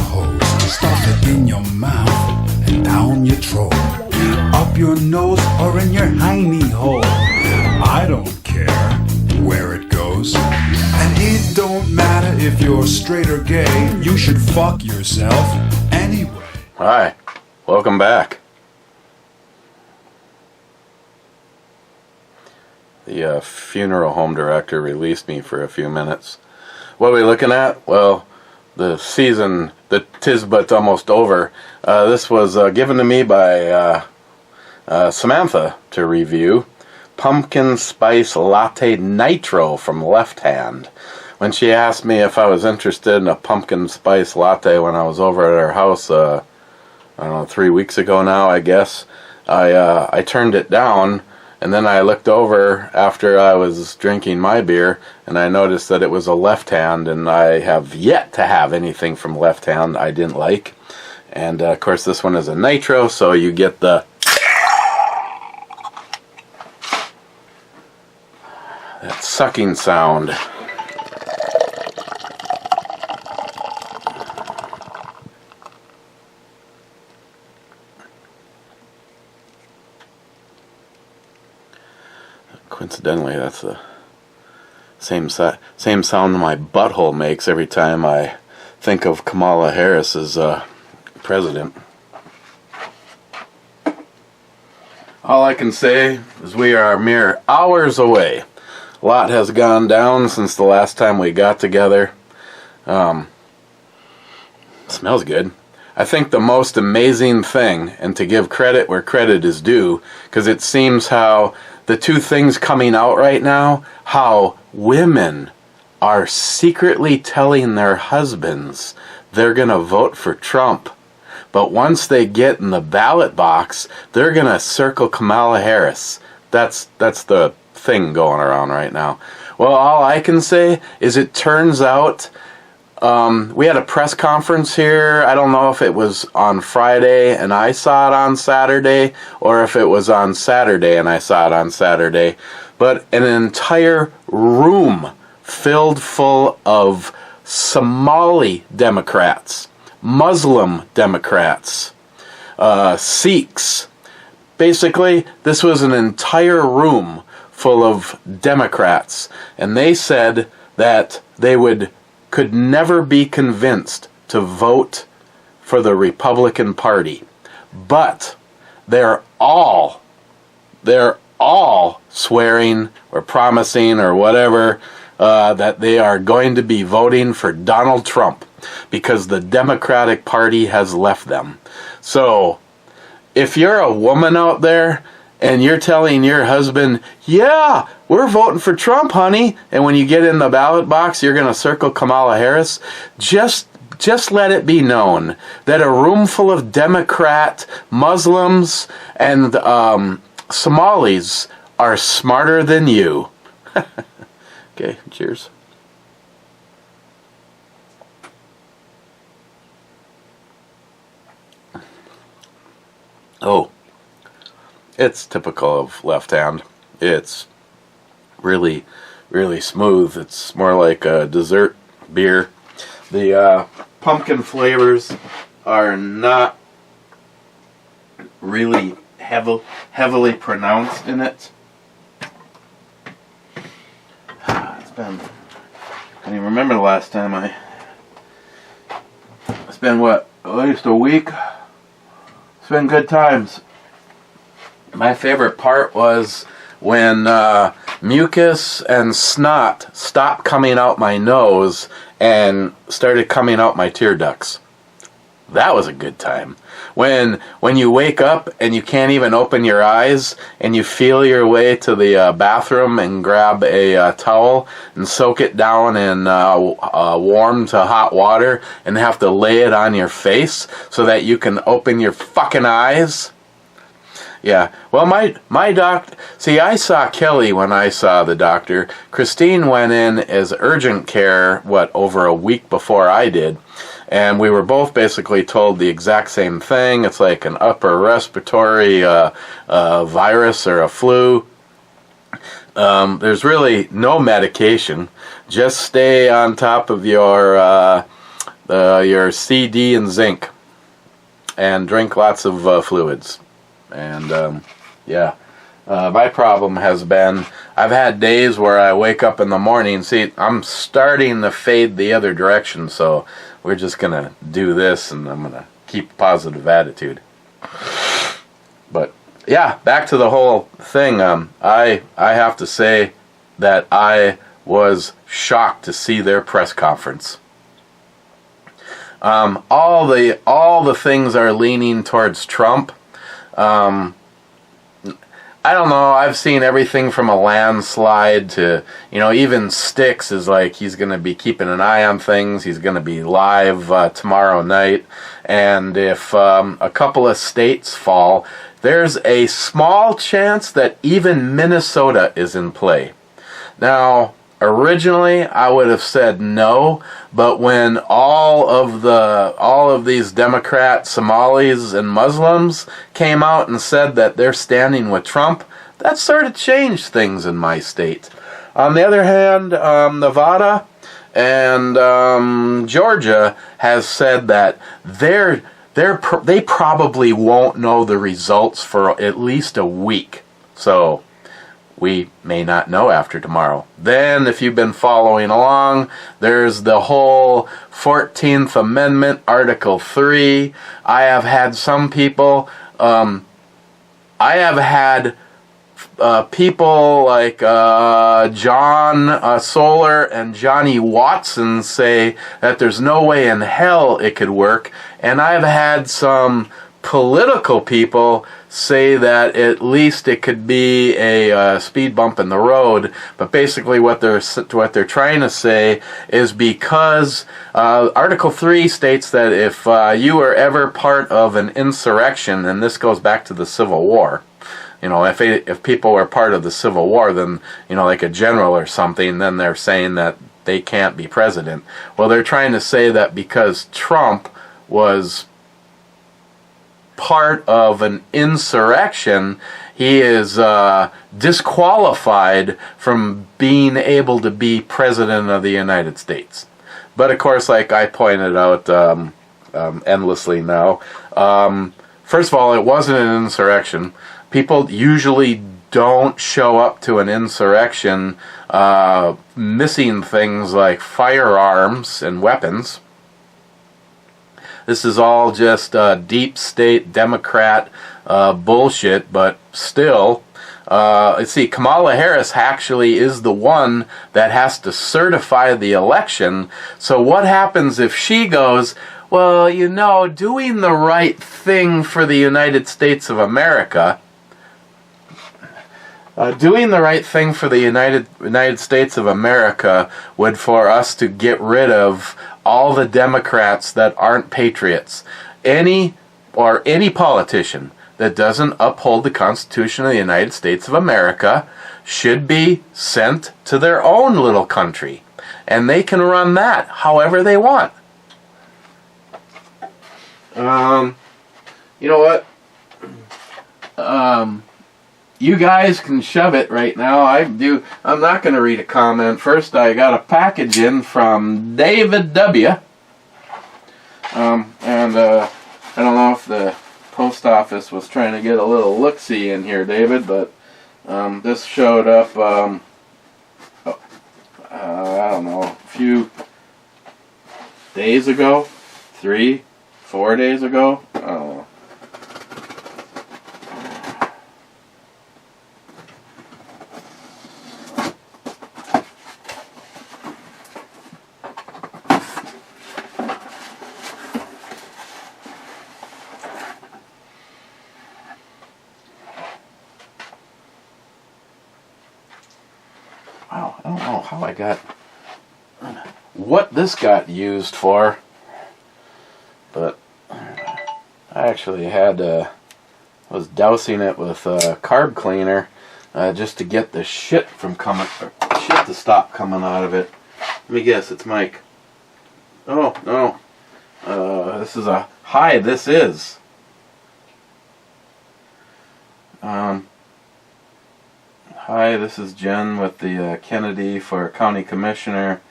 hose, stuff it in your mouth and down your throat, up your nose or in your hiney hole. I don't care where it goes, and it don't matter if you're straight or gay. You should fuck yourself anyway. Hi, welcome back. The funeral home director released me for a few minutes. What are we looking at? Well, the season, the Tisbut's almost over. This was given to me by Samantha to review. Pumpkin Spice Latte Nitro from Left Hand. When she asked me if I was interested in a pumpkin spice latte when I was over at her house, I don't know, 3 weeks ago now, I guess, I turned it down. And then I looked over after I was drinking my beer, and I noticed that it was a Left Hand, and I have yet to have anything from Left Hand I didn't like. And of course this one is a Nitro, so you get the that sucking sound. Coincidentally, that's the same sound my butthole makes every time I think of Kamala Harris as president. All I can say is we are mere hours away. A lot has gone down since the last time we got together. Smells good. I think the most amazing thing, and to give credit where credit is due, because it seems how the two things coming out right now, how women are secretly telling their husbands they're going to vote for Trump. But once they get in the ballot box, they're going to circle Kamala Harris. That's the thing going around right now. Well, all I can say is it turns out we had a press conference here. I don't know if it was on Friday and I saw it on Saturday, or if it was on Saturday and I saw it on Saturday. But an entire room filled full of Somali Democrats, Muslim Democrats, Sikhs. Basically, this was an entire room full of Democrats, and they said that they could never be convinced to vote for the Republican Party. But they're all swearing or promising or whatever that they are going to be voting for Donald Trump because the Democratic Party has left them. So if you're a woman out there and you're telling your husband, yeah, we're voting for Trump, honey, and when you get in the ballot box, you're going to circle Kamala Harris, just let it be known that a room full of Democrat, Muslims, and Somalis are smarter than you. Okay, cheers. Oh. It's typical of Left Hand. It's really, really smooth. It's more like a dessert beer. The pumpkin flavors are not really heavily pronounced in it. It's been, I can't even remember the last time it's been what, at least a week? It's been good times. My favorite part was when mucus and snot stopped coming out my nose and started coming out my tear ducts. That was a good time. When you wake up and you can't even open your eyes and you feel your way to the bathroom and grab a towel and soak it down in warm to hot water and have to lay it on your face so that you can open your fucking eyes. Yeah, well, my doctor, see, I saw Kelly when I saw the doctor. Christine went in as urgent care, over a week before I did. And we were both basically told the exact same thing. It's like an upper respiratory virus or a flu. There's really no medication. Just stay on top of your your C, D, and zinc, and drink lots of fluids. And yeah, my problem has been I've had days where I wake up in the morning. See, I'm starting to fade the other direction, so we're just gonna do this, and I'm gonna keep a positive attitude. But yeah, back to the whole thing. I have to say that I was shocked to see their press conference. All the things are leaning towards Trump. I don't know. I've seen everything from a landslide to, even Styx is like he's going to be keeping an eye on things. He's going to be live tomorrow night. And if a couple of states fall, there's a small chance that even Minnesota is in play. Now, originally I would have said no, but when all of these Democrat Somalis and Muslims came out and said that they're standing with Trump, that sort of changed things in my state. On the other hand, Nevada and Georgia has said that they probably won't know the results for at least a week. So we may not know after tomorrow. Then, if you've been following along, there's the whole 14th Amendment, Article 3. I have had some people, people like John Solar and Johnny Watson say that there's no way in hell it could work. And I've had some political people say that at least it could be a speed bump in the road, but basically what they're trying to say is because Article 3 states that if you were ever part of an insurrection, and this goes back to the Civil War, if people were part of the Civil War, then like a general or something, then they're saying that they can't be president. Well, they're trying to say that because Trump was part of an insurrection, he is disqualified from being able to be president of the United States. But of course, like I pointed out endlessly now, first of all, it wasn't an insurrection. People usually don't show up to an insurrection missing things like firearms and weapons. This is all just deep state Democrat bullshit, but still, let's see, Kamala Harris actually is the one that has to certify the election. So what happens if she goes, well, doing the right thing for the United States of America, doing the right thing for the United States of America would for us to get rid of all the Democrats that aren't patriots. Any politician that doesn't uphold the Constitution of the United States of America should be sent to their own little country. And they can run that however they want. You know what? You guys can shove it right now. I'm not going to read a comment. First, I got a package in from David W. I don't know if the post office was trying to get a little look-see in here, David, but this showed up, I don't know, a few days ago, 3, 4 days ago. I don't know. Wow, I don't know how I got, what this got used for, but I actually was dousing it with carb cleaner just to get the shit to stop coming out of it. Let me guess, it's Mike. Oh, no. This is hi, this is. Hi, this is Jen with the Kennedy for County Commissioner.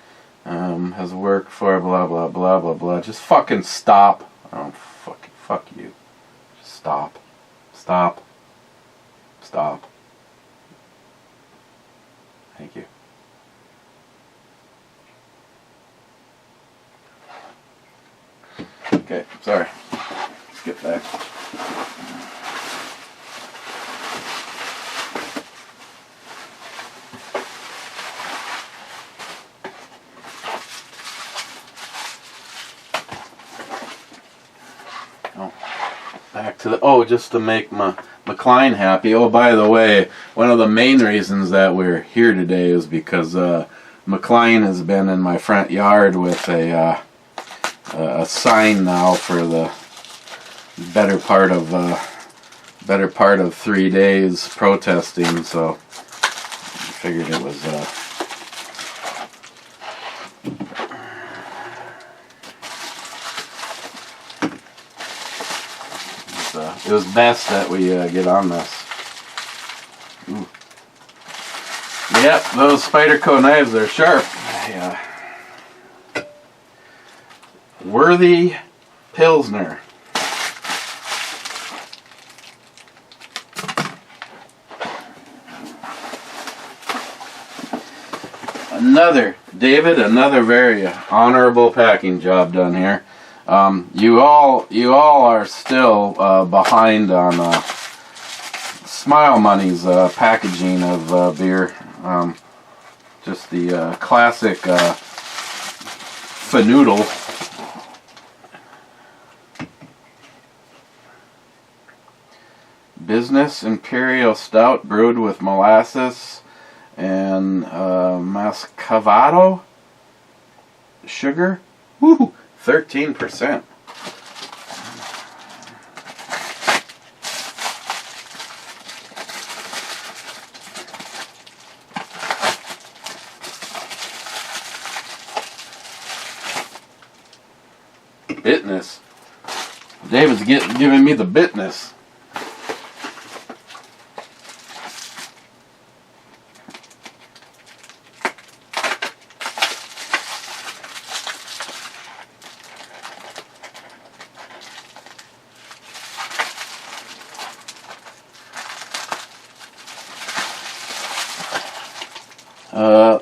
has worked for blah blah blah blah blah. Just fucking stop. Oh, fuck you. Just stop. Stop. Stop. Thank you. Okay, sorry. Let's get back. Back to the, just to make McLean happy. Oh, by the way, one of the main reasons that we're here today is because McLean has been in my front yard with a sign now for the better part of 3 days protesting. So I figured it was it was best that we get on this. Ooh. Yep, those Spyderco knives are sharp. Worthy Pilsner. Another very honorable packing job done here. You all are still behind on Smile Money's packaging of beer. Just the classic fanoodle. Business Imperial Stout brewed with molasses and Muscovado sugar. Woo! 13%. Bitness. David's giving me the bitness.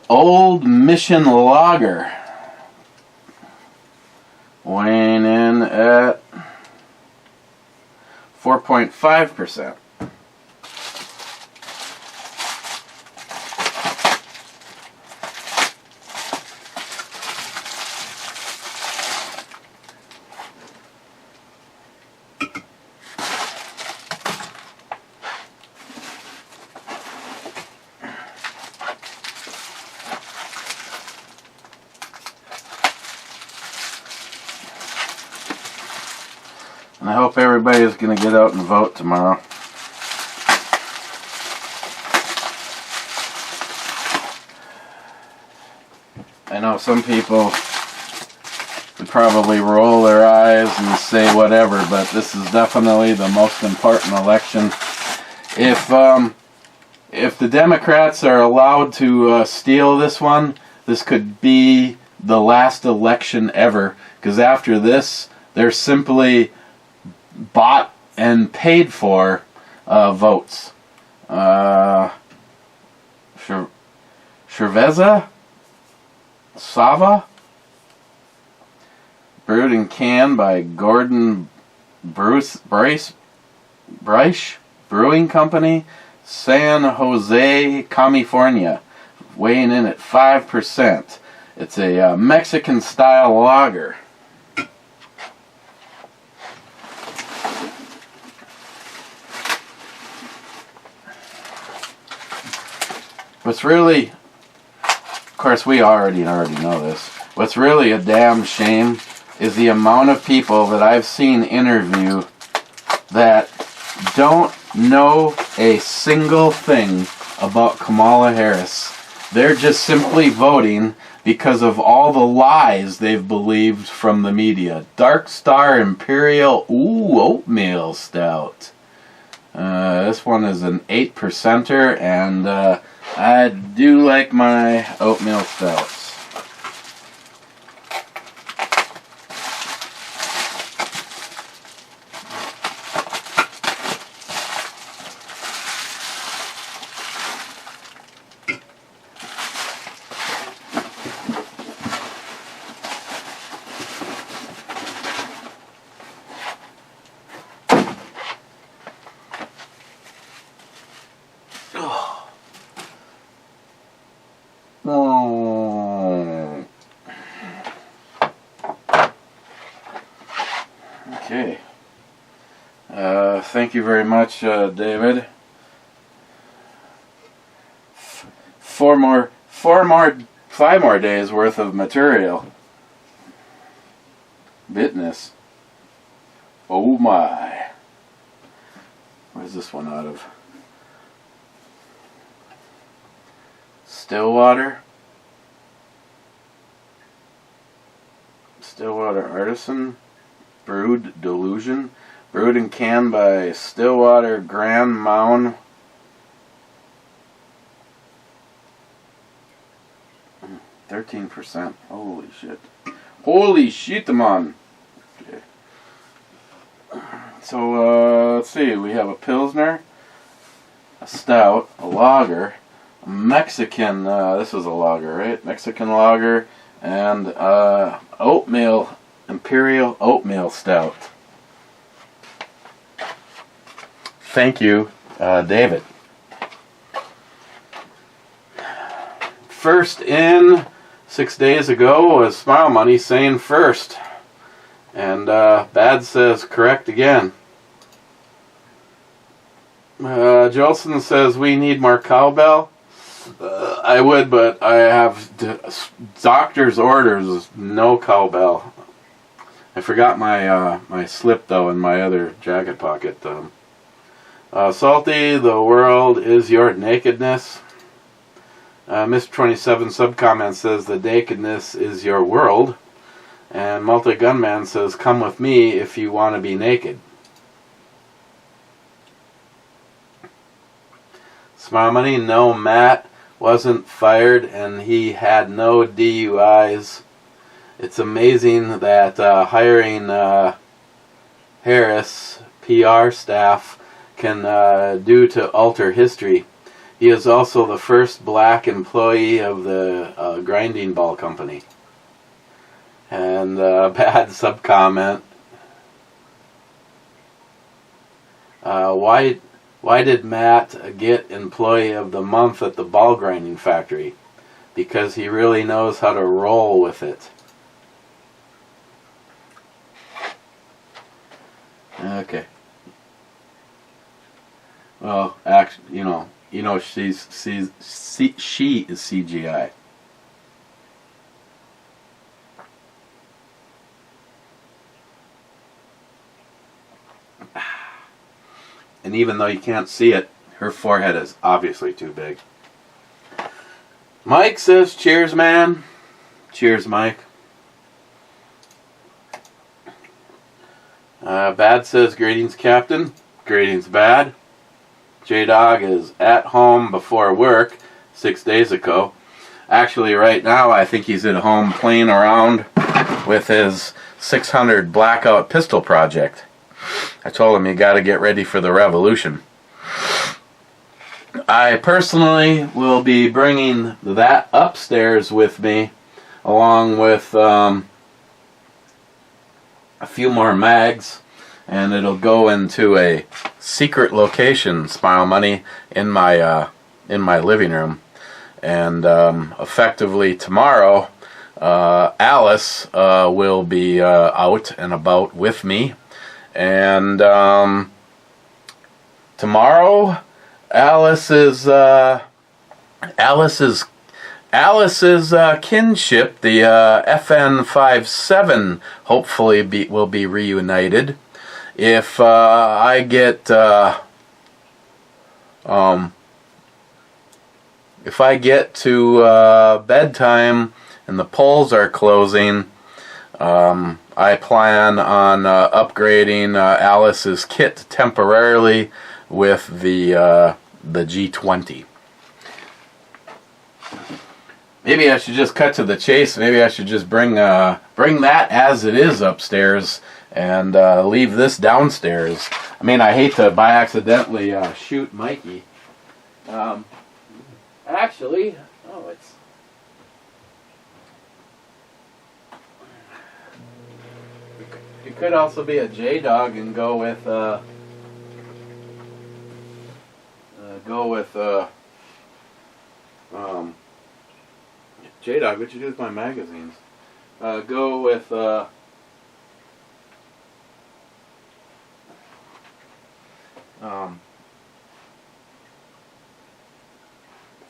Old Mission Lager, weighing in at 4.5%. And I hope everybody is going to get out and vote tomorrow. I know some people would probably roll their eyes and say whatever, but this is definitely the most important election. If the Democrats are allowed to steal this one, this could be the last election ever, because after this, they're simply bought and paid for votes. Cerveza Sava, brewed and canned by Gordon Bryce Brewing Company, San Jose, California, weighing in at 5%. It's a Mexican-style lager. What's really, of course we already know this, what's really a damn shame is the amount of people that I've seen interview that don't know a single thing about Kamala Harris. They're just simply voting because of all the lies they've believed from the media. Dark Star Imperial Oatmeal Stout. This one is an 8%er, and I do like my oatmeal stouts. Thank you very much, David. 5 more days worth of material. Bitness. Oh my. Where's this one out of? Stillwater. Stillwater Artisan. Brewed Delusion. Brewed and canned by Stillwater Grand Mound. 13%. Holy shit. Holy shit, man. Okay. So, let's see. We have a Pilsner, a Stout, a Lager, a Mexican, this was a lager, right? Mexican lager, and oatmeal, Imperial Oatmeal Stout. Thank you, David. First in 6 days ago was Smile Money saying first. And Bad says correct again. Jolson says we need more cowbell. I would, but I have doctor's orders, no cowbell. I forgot my my slip though in my other jacket pocket. Salty, the world is your nakedness. Mr. 27 subcomment says the nakedness is your world. And Multi-Gunman says come with me if you want to be naked. Smile Money, no, Matt wasn't fired and he had no DUIs. It's amazing that hiring Harris PR staff can do to alter history. He is also the first black employee of the grinding ball company. And Bad subcomment. Why did Matt get employee of the month at the ball grinding factory? Because he really knows how to roll with it. Okay. Well, actually, you know, she is CGI. And even though you can't see it, her forehead is obviously too big. Mike says, cheers, man. Cheers, Mike. Bad says, greetings, Captain. Greetings, Bad. J-Dog is at home before work 6 days ago. Actually, right now, I think he's at home playing around with his 600 Blackout pistol project. I told him you got to get ready for the revolution. I personally will be bringing that upstairs with me, along with a few more mags, and it'll go into a secret location, Smile Money, in my living room. And effectively tomorrow, Alice will be out and about with me. And tomorrow, Alice's kinship, the FN57, hopefully will be reunited. If I get to bedtime and the polls are closing, I plan on upgrading Alice's kit temporarily with the G20. Maybe I should just cut to the chase. Maybe I should just bring that as it is upstairs and leave this downstairs. I mean, I hate to by accidentally shoot Mikey. Actually, it could also be a J-Dog and go with J-Dog, what'd you do with my magazines? Go with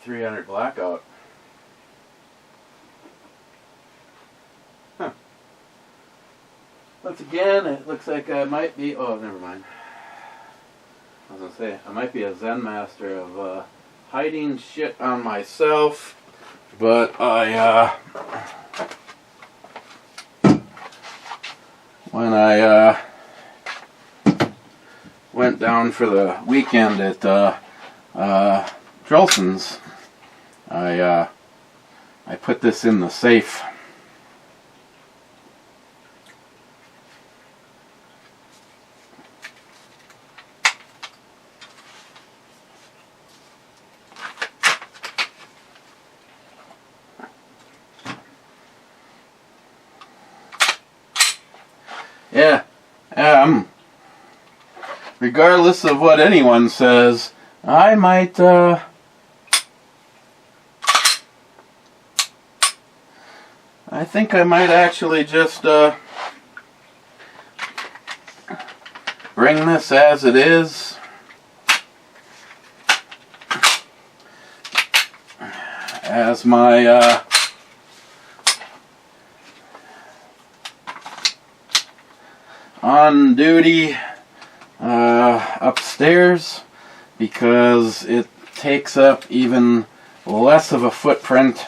300 blackout. Huh. Once again, it looks like I might be... Oh, never mind. I was going to say, I might be a Zen master of hiding shit on myself. But when I went down for the weekend at Drolson's, I put this in the safe. Yeah, regardless of what anyone says, I might, I think I might actually just, bring this as it is. As my, on duty upstairs, because it takes up even less of a footprint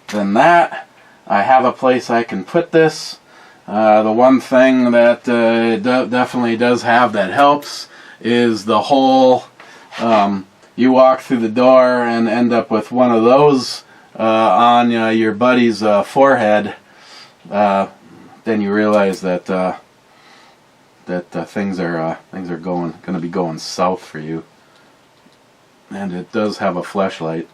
than that. I have a place I can put this. The one thing that definitely does have that helps is the hole. You walk through the door and end up with one of those on your buddy's forehead. Then you realize that things are going to be going south for you. And it does have a flashlight.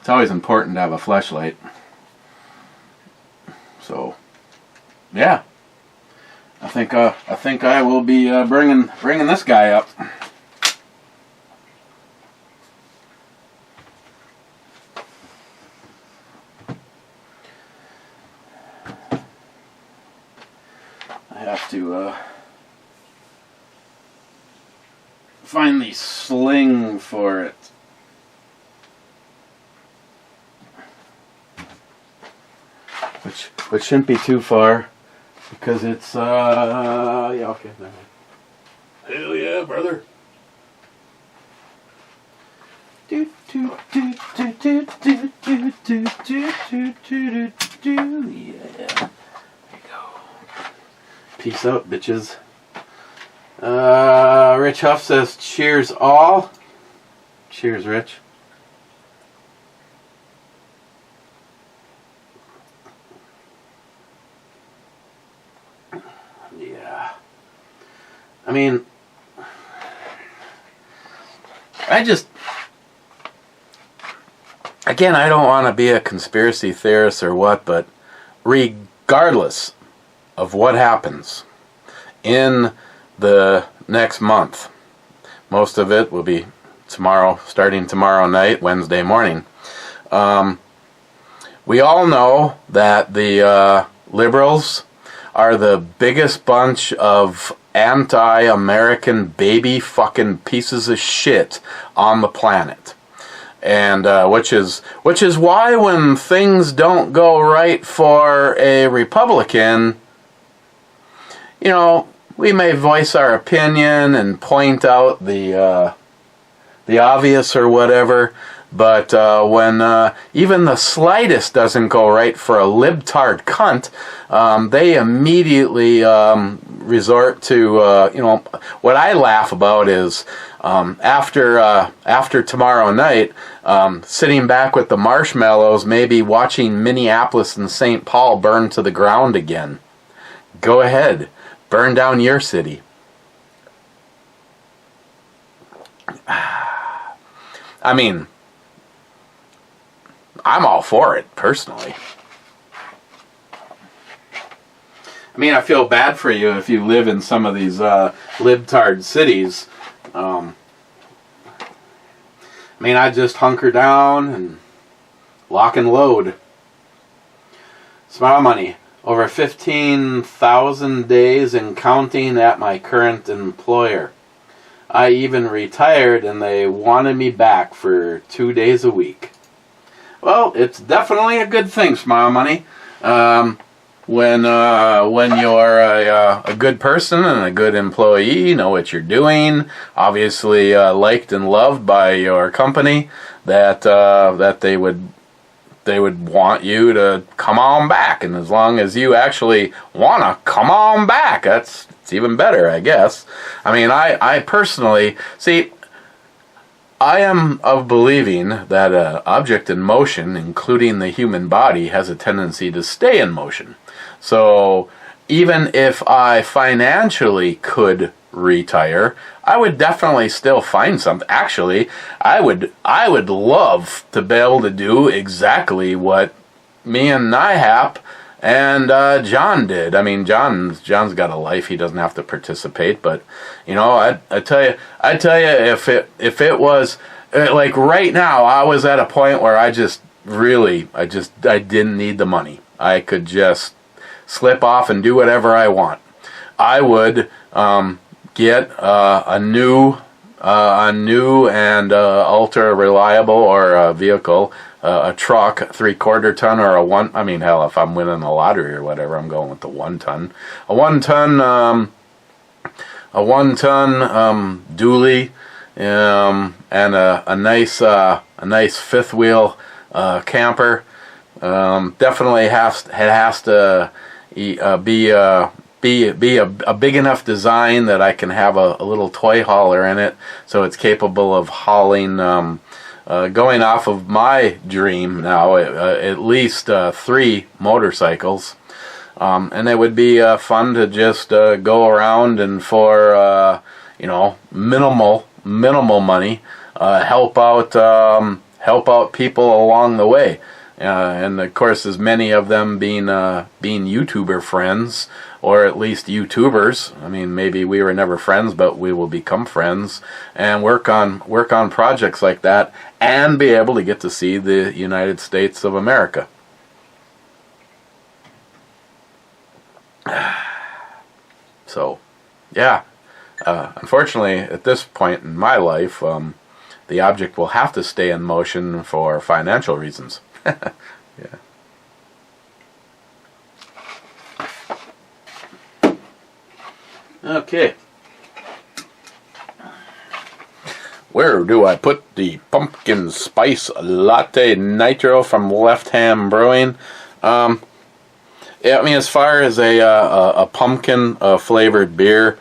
It's always important to have a flashlight. So, yeah, I think I will be bringing this guy up. I have to find the sling for it. Which shouldn't be too far, because it's yeah, okay, never mind. Hell yeah, brother. Do do do do do do do do do do do. Yeah. There you go. Peace out, bitches. Rich Huff says, cheers all. Cheers, Rich. Yeah. I mean, again, I don't want to be a conspiracy theorist or what, but regardless of what happens in the next month, most of it will be tomorrow, starting tomorrow night, Wednesday morning. We all know that the liberals are the biggest bunch of anti-American baby fucking pieces of shit on the planet. And which is why when things don't go right for a Republican, you know, we may voice our opinion and point out the obvious or whatever, but when even the slightest doesn't go right for a libtard cunt, they immediately resort to, you know, what I laugh about is after tomorrow night, sitting back with the marshmallows, maybe watching Minneapolis and St. Paul burn to the ground again. Go ahead. Burn down your city. I mean, I'm all for it, personally. I mean, I feel bad for you if you live in some of these libtard cities. I mean, I just hunker down and lock and load. Smile money. Over 15,000 days and counting at my current employer. I even retired and they wanted me back for 2 days a week. Well, it's definitely a good thing, Smile Money. When you're a good person and a good employee, you know what you're doing, obviously liked and loved by your company, that they would want you to come on back. And as long as you actually want to come on back, it's even better, I guess. I mean, I personally, see, I am of believing that an object in motion, including the human body, has a tendency to stay in motion. So even if I financially could retire, I would definitely still find something. Actually, I would love to be able to do exactly what me and NIHAP and John did. I mean, John's got a life; he doesn't have to participate. But you know, I tell you, if it was like right now, I was at a point where I didn't need the money. I could just slip off and do whatever I want. I would get a new and ultra reliable or vehicle, a truck, 3/4 ton or a one. I mean, hell, if I'm winning the lottery or whatever, I'm going with the 1 ton. A 1 ton dually, and a nice fifth wheel camper. Definitely it has to be a big enough design that I can have a little toy hauler in it, so it's capable of hauling, going off of my dream now, at least 3 motorcycles. And it would be fun to just go around and for minimal money help out people along the way. And of course, as many of them being YouTuber friends, or at least YouTubers. I mean, maybe we were never friends, but we will become friends and work on projects like that, and be able to get to see the United States of America. So, yeah. Unfortunately, at this point in my life, the object will have to stay in motion for financial reasons. Yeah. Okay. Where do I put the pumpkin spice latte nitro from Left Hand Brewing? Yeah, I mean, as far as a pumpkin flavored beer,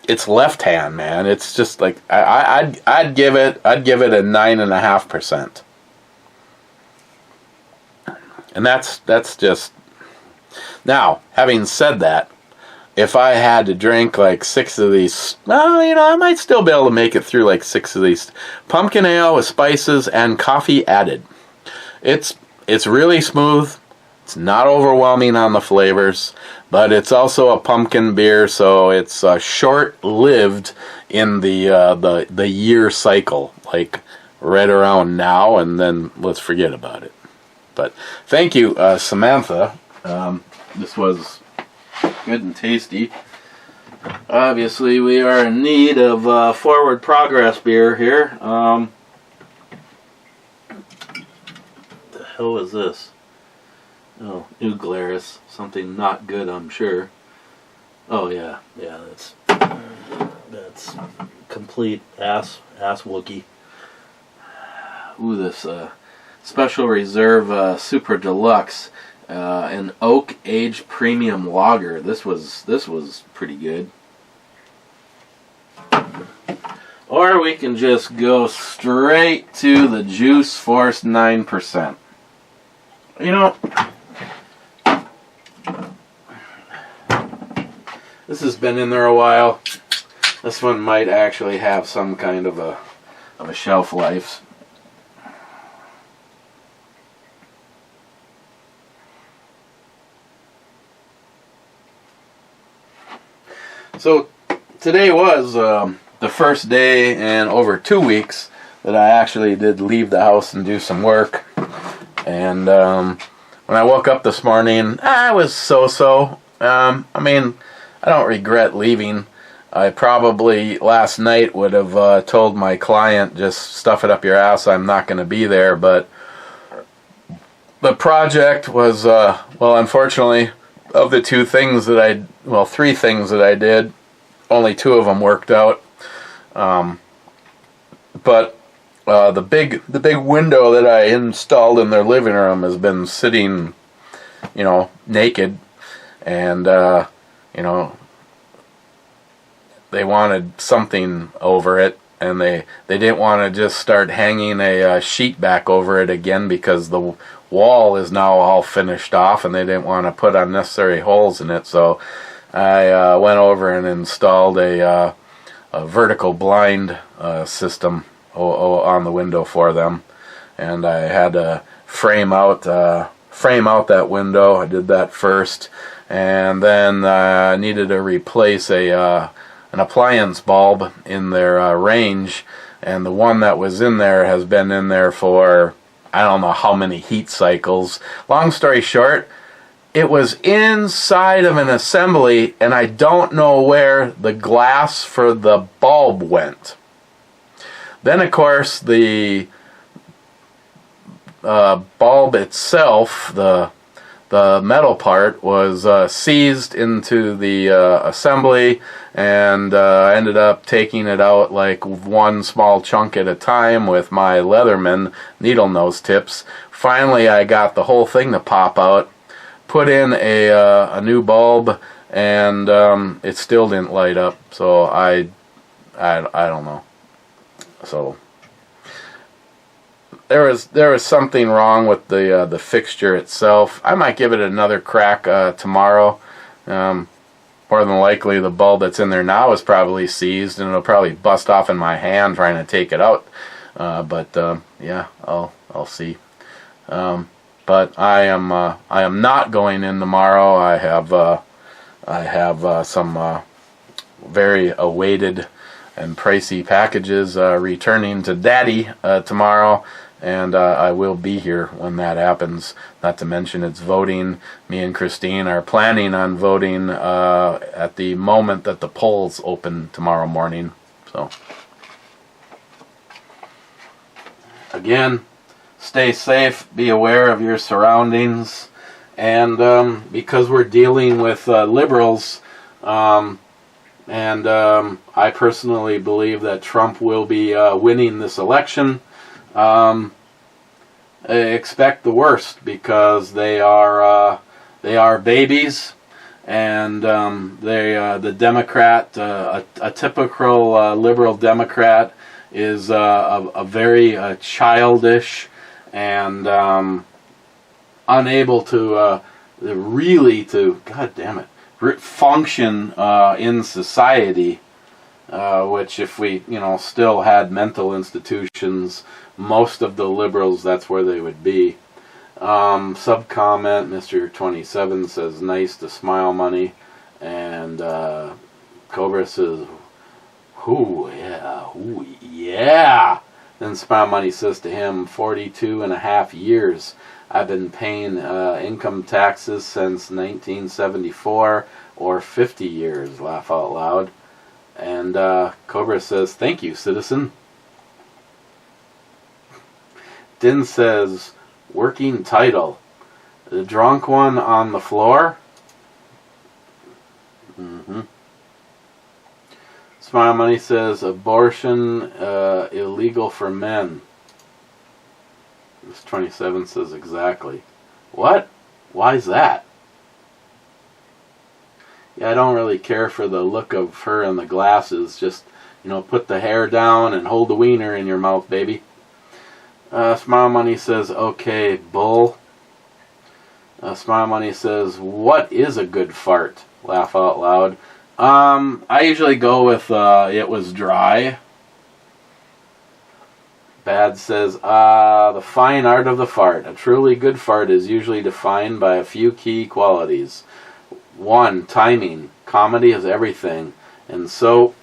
it's Left Hand, man. It's just like I'd give it a 9.5%, and that's just. Now, having said that, if I had to drink like 6 of these, I might still be able to make it through like 6 of these. Pumpkin ale with spices and coffee added. It's really smooth. It's not overwhelming on the flavors, but it's also a pumpkin beer, so it's short-lived in the year cycle, like right around now, and then let's forget about it. But thank you, Samantha. This was good and tasty. Obviously, we are in need of forward progress beer here. The hell is this? Oh, New Glarus. Something not good, I'm sure. Oh yeah, that's complete ass Wookie. Ooh, this Special Reserve Super Deluxe. An oak aged premium lager. This was pretty good. Or we can just go straight to the Juice Force 9%. This has been in there a while. This one might actually have some kind of a shelf life. So today was the first day in over 2 weeks that I actually did leave the house and do some work. And when I woke up this morning, I was so-so. I mean, I don't regret leaving. I probably last night would have told my client, just stuff it up your ass, I'm not going to be there, but the project was, well, unfortunately, of the three things that I did, only two of them worked out. But the big window that I installed in their living room has been sitting, naked, and they wanted something over it, and they didn't want to just start hanging a sheet back over it again, because the wall is now all finished off, and they didn't want to put unnecessary holes in it. So I went over and installed a vertical blind system on the window for them, and I had to frame out that window. I did that first, and then I needed to replace an appliance bulb in their range, and the one that was in there has been in there for I don't know how many heat cycles. Long story short, it was inside of an assembly, and I don't know where the glass for the bulb went. Then, of course, the bulb itself, the metal part, was seized into the assembly, and I ended up taking it out like one small chunk at a time with my Leatherman needle nose tips. Finally, I got the whole thing to pop out, put in a new bulb, and it still didn't light up. So I don't know. So there was something wrong with the fixture itself. I might give it another crack tomorrow. More than likely, the bulb that's in there now is probably seized, and it'll probably bust off in my hand trying to take it out. But yeah, I'll see. But I am not going in tomorrow. I have some very awaited and pricey packages returning to Daddy tomorrow, and I will be here when that happens. Not to mention it's voting. Me and Christine are planning on voting at the moment that the polls open tomorrow morning. So again, stay safe, be aware of your surroundings, and because we're dealing with liberals, and I personally believe that Trump will be winning this election, expect the worst, because they are babies, and the Democrat, a typical liberal Democrat, is a very childish and unable to really God damn it, function in society, which if we still had mental institutions, most of the liberals, that's where they would be. Sub comment, Mr. 27 says nice to Smile Money, and Cobra says ooh yeah. Then Smile Money says to him, 42 and a half years I've been paying income taxes since 1974, or 50 years, laugh out loud. And Cobra says, thank you, citizen. Din says, working title, the drunk one on the floor. Smile Money says, abortion illegal for men. This 27 says, exactly. What? Why is that? Yeah, I don't really care for the look of her in the glasses. Just, put the hair down and hold the wiener in your mouth, baby. Smile Money says, okay, bull. Smile Money says, what is a good fart? Laugh out loud. I usually go with it was dry. Bad says, the fine art of the fart. A truly good fart is usually defined by a few key qualities. 1, timing. Comedy is everything, and so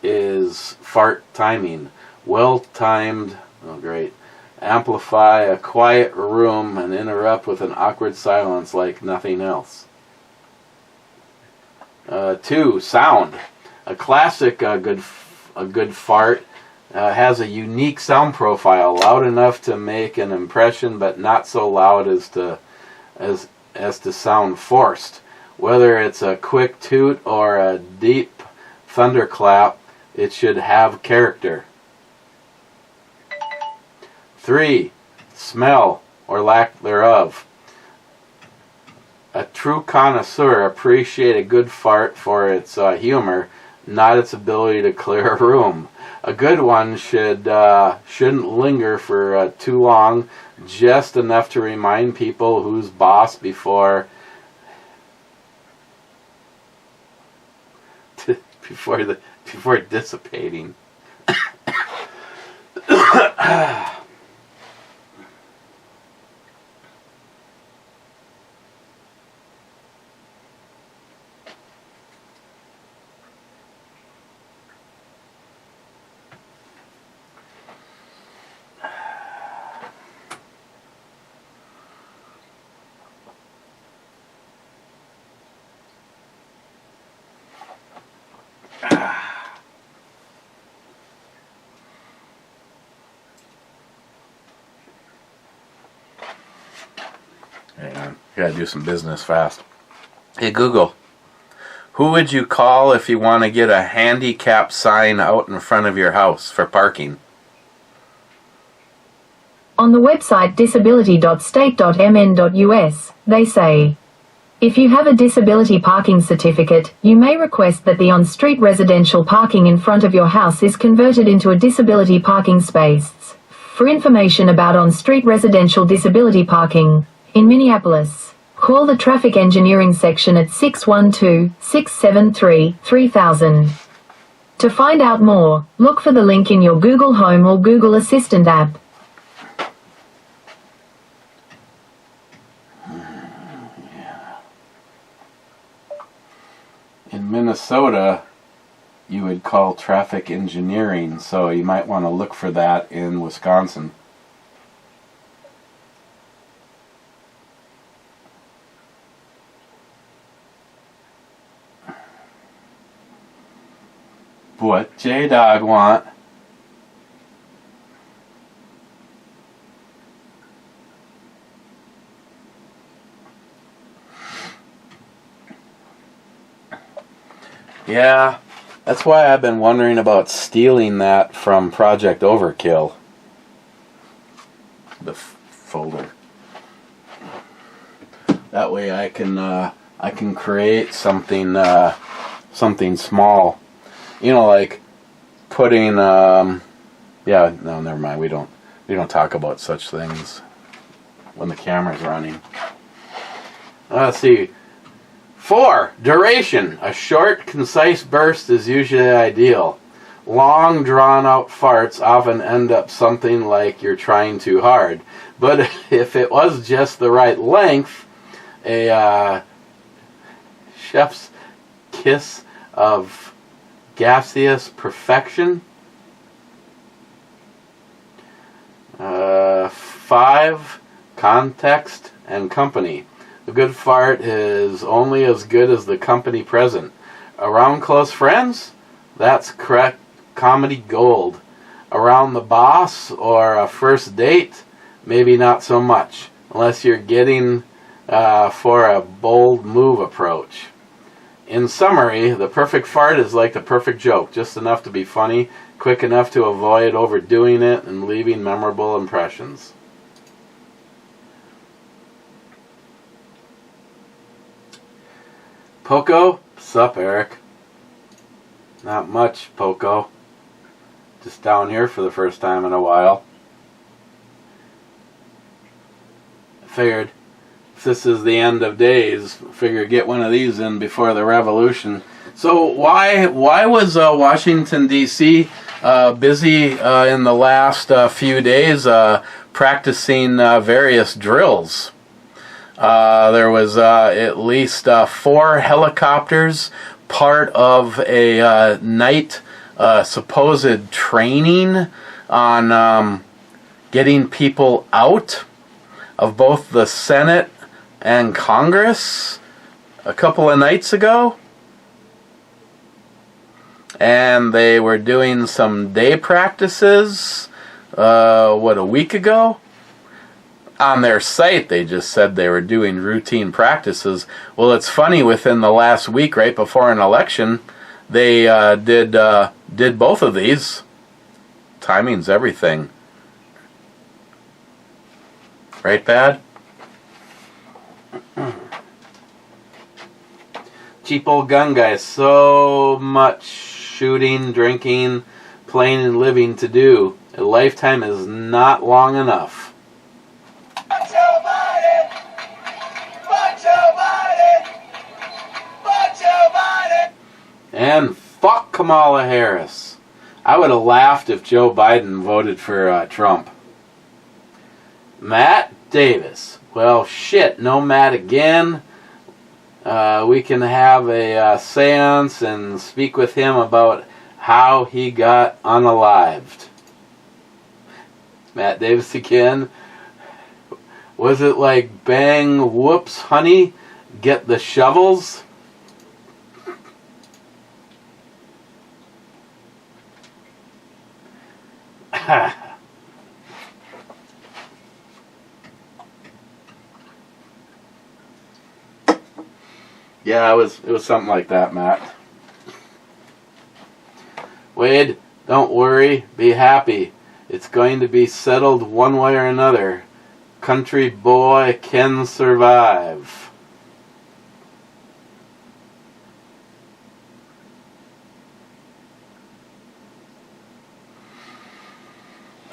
is fart timing. Well-timed, oh great. Amplify a quiet room and interrupt with an awkward silence like nothing else. 2, sound. A classic a good fart has a unique sound profile, loud enough to make an impression, but not so loud as to sound forced. Whether it's a quick toot or a deep thunderclap, it should have character. 3. Smell or lack thereof. A true connoisseur appreciates a good fart for its humor, not its ability to clear a room. A good one shouldn't linger for too long, just enough to remind people who's boss before dissipating. Hang on, gotta do some business fast. Hey Google, who would you call if you want to get a handicap sign out in front of your house for parking? On the website disability.state.mn.us, they say, if you have a disability parking certificate, you may request that the on-street residential parking in front of your house is converted into a disability parking space. For information about on-street residential disability parking in Minneapolis, call the traffic engineering section at 612-673-3000. To find out more, look for the link in your Google Home or Google Assistant app. In Minnesota, you would call traffic engineering, so you might want to look for that in Wisconsin. What J-Dog want? Yeah, that's why I've been wondering about stealing that from Project Overkill. The folder. That way I can create something small. You know, like putting yeah, no, never mind. We don't talk about such things when the camera's running. Let's see. 4. Duration. A short, concise burst is usually ideal. Long, drawn-out farts often end up something like you're trying too hard. But if it was just the right length, a chef's kiss of gaseous perfection. 5. Context and company. A good fart is only as good as the company present. Around close friends? That's correct comedy gold. Around the boss or a first date? Maybe not so much, unless you're getting for a bold move approach. In summary, the perfect fart is like the perfect joke, just enough to be funny, quick enough to avoid overdoing it, and leaving memorable impressions. Poco? Sup, Eric? Not much, Poco. Just down here for the first time in a while. I figured, if this is the end of days, figure get one of these in before the revolution. So why was Washington, D.C. Busy in the last few days practicing various drills? There was at least 4 helicopters, part of a night supposed training on getting people out of both the Senate and Congress a couple of nights ago. and they were doing some day practices, a week ago? On their site, they just said they were doing routine practices. Well, it's funny, within the last week, right before an election, they did both of these. Timing's everything. Right, Bad? Cheap old gun guy. So much shooting, drinking, playing, and living to do. A lifetime is not long enough. And fuck Kamala Harris. I would have laughed if Joe Biden voted for Trump. Matt Davis. Well, shit, no Matt again. We can have a seance and speak with him about how he got unalived. Matt Davis again. Was it like bang, whoops, honey, get the shovels? Yeah, it was something like that, Matt. Wade, don't worry, be happy. It's going to be settled one way or another. Country boy can survive.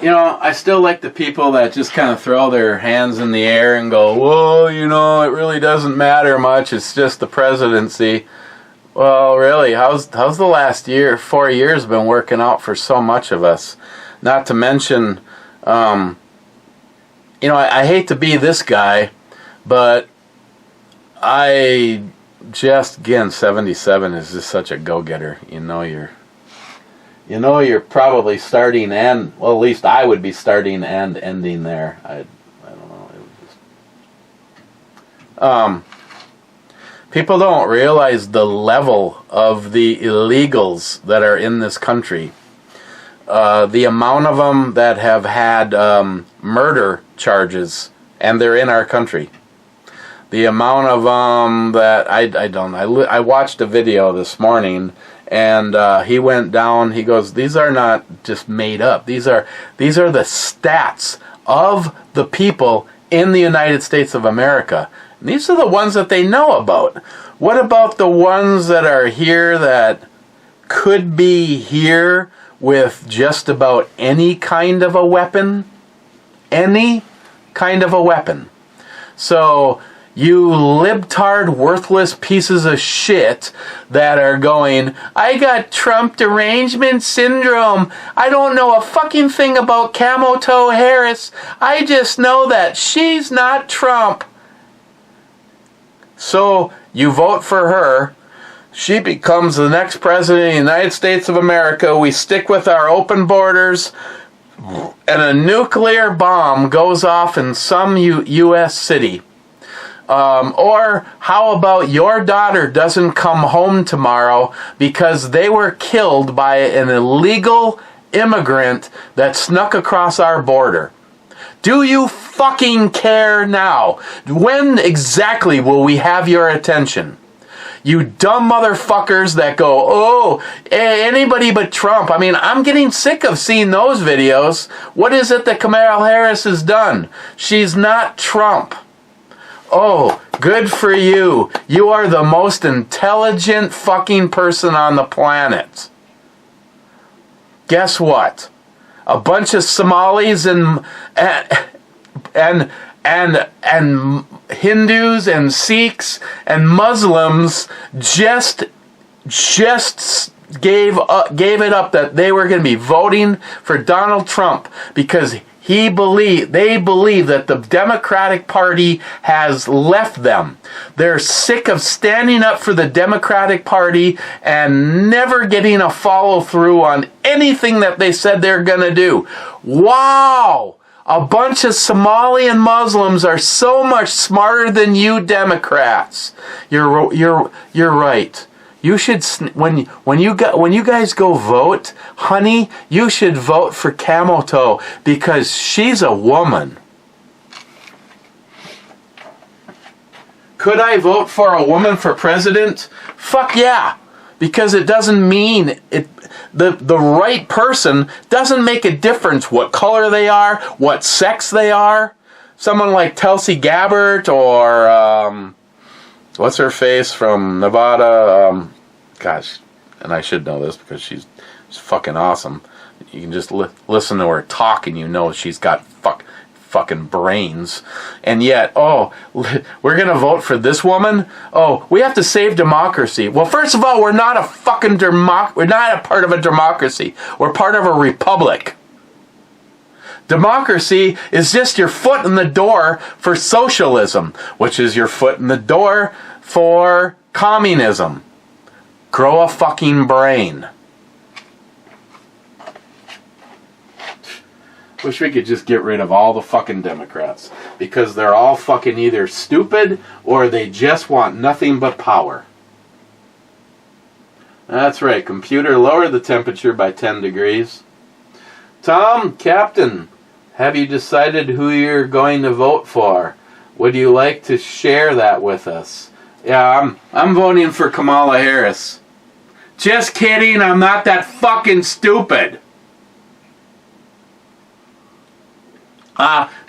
You know, I still like the people that just kind of throw their hands in the air and go, whoa, you know, it really doesn't matter much. It's just the presidency. Well, really, how's the last 4 years been working out for so much of us? Not to mention, you know, I hate to be this guy, but I just, again, 77 is just such a go-getter. You know you're probably starting and, well, at least I would be starting and ending there. I don't know. It was just, people don't realize the level of the illegals that are in this country. The amount of them that have had murder charges, and they're in our country. The amount of them that I watched a video this morning. And he went down, he goes, these are not just made up. These are the stats of the people in the United States of America. And these are the ones that they know about. What about the ones that are here that could be here with just about any kind of a weapon? Any kind of a weapon. So, you libtard, worthless pieces of shit that are going, I got Trump derangement syndrome. I don't know a fucking thing about Camo Toe Harris. I just know that she's not Trump. So you vote for her. She becomes the next president of the United States of America. We stick with our open borders. And a nuclear bomb goes off in some U.S. city. Or how about your daughter doesn't come home tomorrow because they were killed by an illegal immigrant that snuck across our border? Do you fucking care now? When exactly will we have your attention? You dumb motherfuckers that go, oh, anybody but Trump. I mean, I'm getting sick of seeing those videos. What is it that Kamala Harris has done? She's not Trump. Oh, good for you. You are the most intelligent fucking person on the planet. Guess what? A bunch of Somalis and Hindus and Sikhs and Muslims just gave it up that they were going to be voting for Donald Trump because they believe that the Democratic Party has left them. They're sick of standing up for the Democratic Party and never getting a follow through on anything that they said they're going to do. Wow! A bunch of Somalian Muslims are so much smarter than you Democrats. You're right. You should when you guys go vote, honey, you should vote for Camel Toe because she's a woman. Could I vote for a woman for president? Fuck yeah. Because it doesn't mean it. The right person doesn't make a difference what color they are, what sex they are. Someone like Tulsi Gabbard or what's her face from Nevada? Gosh, and I should know this because she's fucking awesome. You can just listen to her talk and you know she's got fucking brains. And yet, we're gonna vote for this woman? Oh, we have to save democracy. Well, first of all, we're not a fucking we're not a part of a democracy. We're part of a republic. Democracy is just your foot in the door for socialism, which is your foot in the door for communism. Grow a fucking brain. Wish we could just get rid of all the fucking Democrats. Because they're all fucking either stupid or they just want nothing but power. That's right, computer, lower the temperature by 10 degrees. Tom, Captain, have you decided who you're going to vote for? Would you like to share that with us? Yeah, I'm voting for Kamala Harris. Just kidding, I'm not that fucking stupid.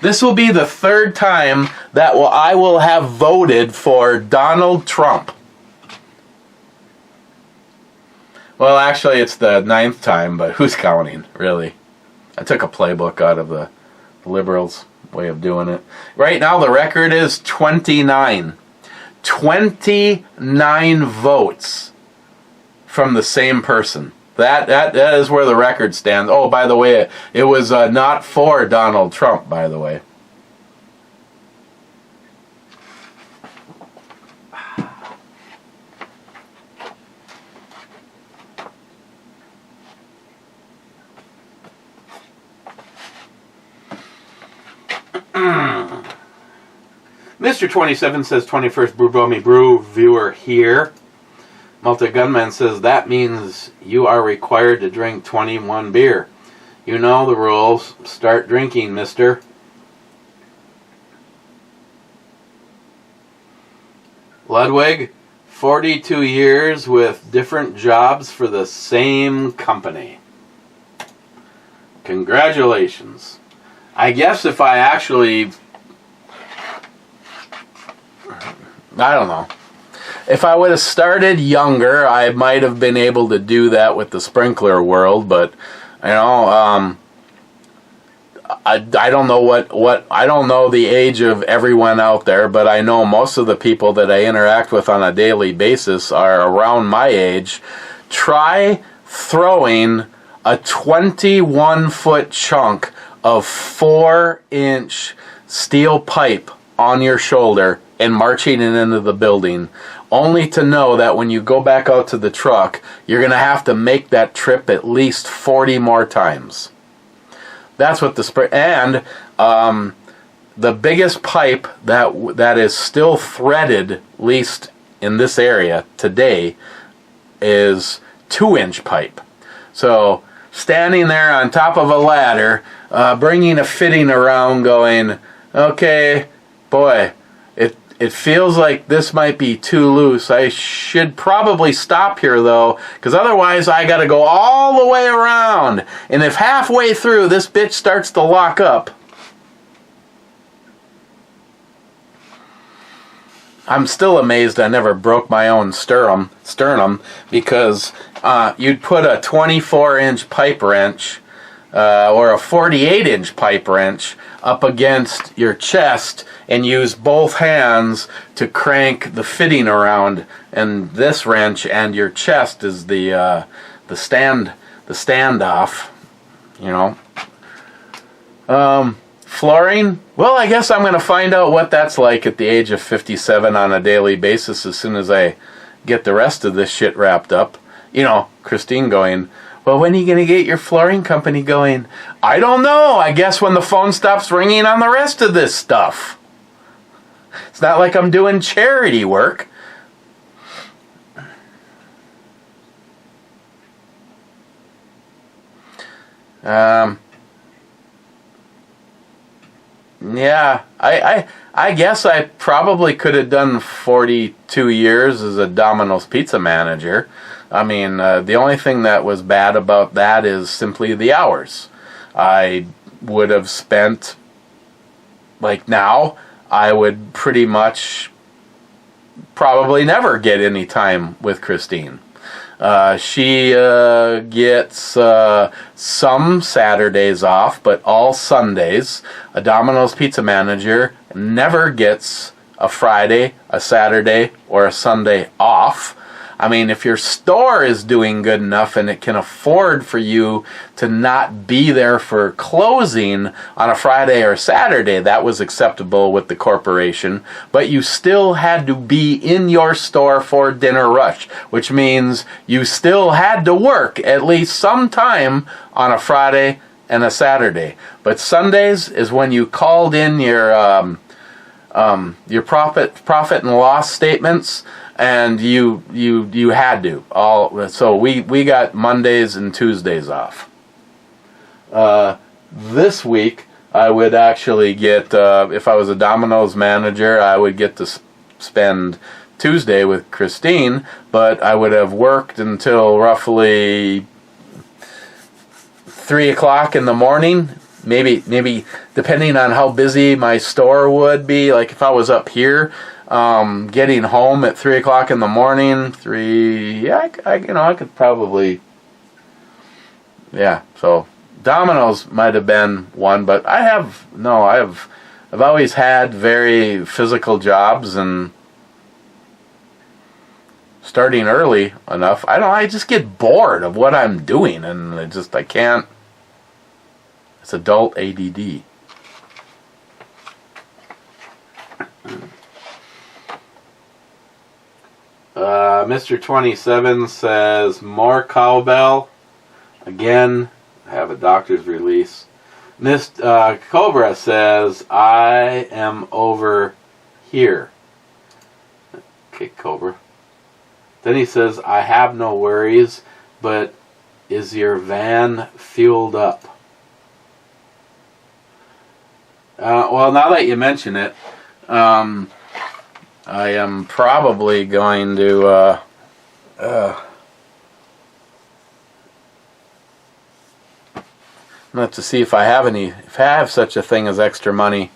This will be the third time that I will have voted for Donald Trump. Well, actually, it's the 9th time, but who's counting, really? I took a playbook out of the liberals' way of doing it. Right now, the record is 29. 29 votes from the same person. That is where the record stands. Oh, by the way, it was not for Donald Trump, by the way. Mr. 27 says 21st Brew Bummy Brew viewer here. Malta Gunman says that means you are required to drink 21 beer. You know the rules. Start drinking, mister. Ludwig, 42 years with different jobs for the same company. Congratulations. I guess if I actually... I don't know. If I would have started younger, I might have been able to do that with the sprinkler world, but you know, I don't know what I don't know the age of everyone out there, but I know most of the people that I interact with on a daily basis are around my age. Try throwing a 21-foot chunk of 4-inch steel pipe on your shoulder and marching it into the building, only to know that when you go back out to the truck, you're going to have to make that trip at least 40 more times. That's what the and the biggest pipe that is still threaded, at least in this area today, is 2-inch pipe. So standing there on top of a ladder, bringing a fitting around, going, okay, boy, it feels like this might be too loose. I should probably stop here, though, because otherwise I got to go all the way around. And if halfway through this bitch starts to lock up, I'm still amazed I never broke my own sternum because you'd put a 24-inch pipe wrench or a 48-inch pipe wrench up against your chest and use both hands to crank the fitting around, and this wrench and your chest is the standoff, you know. Flooring? Well, I guess I'm going to find out what that's like at the age of 57 on a daily basis as soon as I get the rest of this shit wrapped up. You know, Christine going, well, when are you going to get your flooring company going? I don't know. I guess when the phone stops ringing on the rest of this stuff. It's not like I'm doing charity work. Yeah, I guess I probably could have done 42 years as a Domino's pizza manager. I mean, the only thing that was bad about that is simply the hours. I would have spent, like now, I would pretty much probably never get any time with Christine. She gets some Saturdays off, but all Sundays. A Domino's pizza manager never gets a Friday, a Saturday, or a Sunday off. I mean, if your store is doing good enough and it can afford for you to not be there for closing on a Friday or Saturday, that was acceptable with the corporation. But you still had to be in your store for dinner rush, which means you still had to work at least some time on a Friday and a Saturday. But Sundays is when you called in your profit and loss statements. And you had to so we got Mondays and Tuesdays off. This week I would actually get if I was a Domino's manager, I would get to spend Tuesday with Christine, but I would have worked until roughly 3 o'clock in the morning. Maybe depending on how busy my store would be. Like if I was up here. Getting home at 3 o'clock in the morning, I could probably, so Domino's might have been one, but I've always had very physical jobs, and starting early enough, I just get bored of what I'm doing, and I can't, it's adult ADD. Mr. 27 says, more cowbell. Again, I have a doctor's release. Miss Cobra says, I am over here. Okay, Cobra. Then he says, I have no worries, but is your van fueled up? Well, now that you mention it, I am probably going to have to see if I have such a thing as extra money.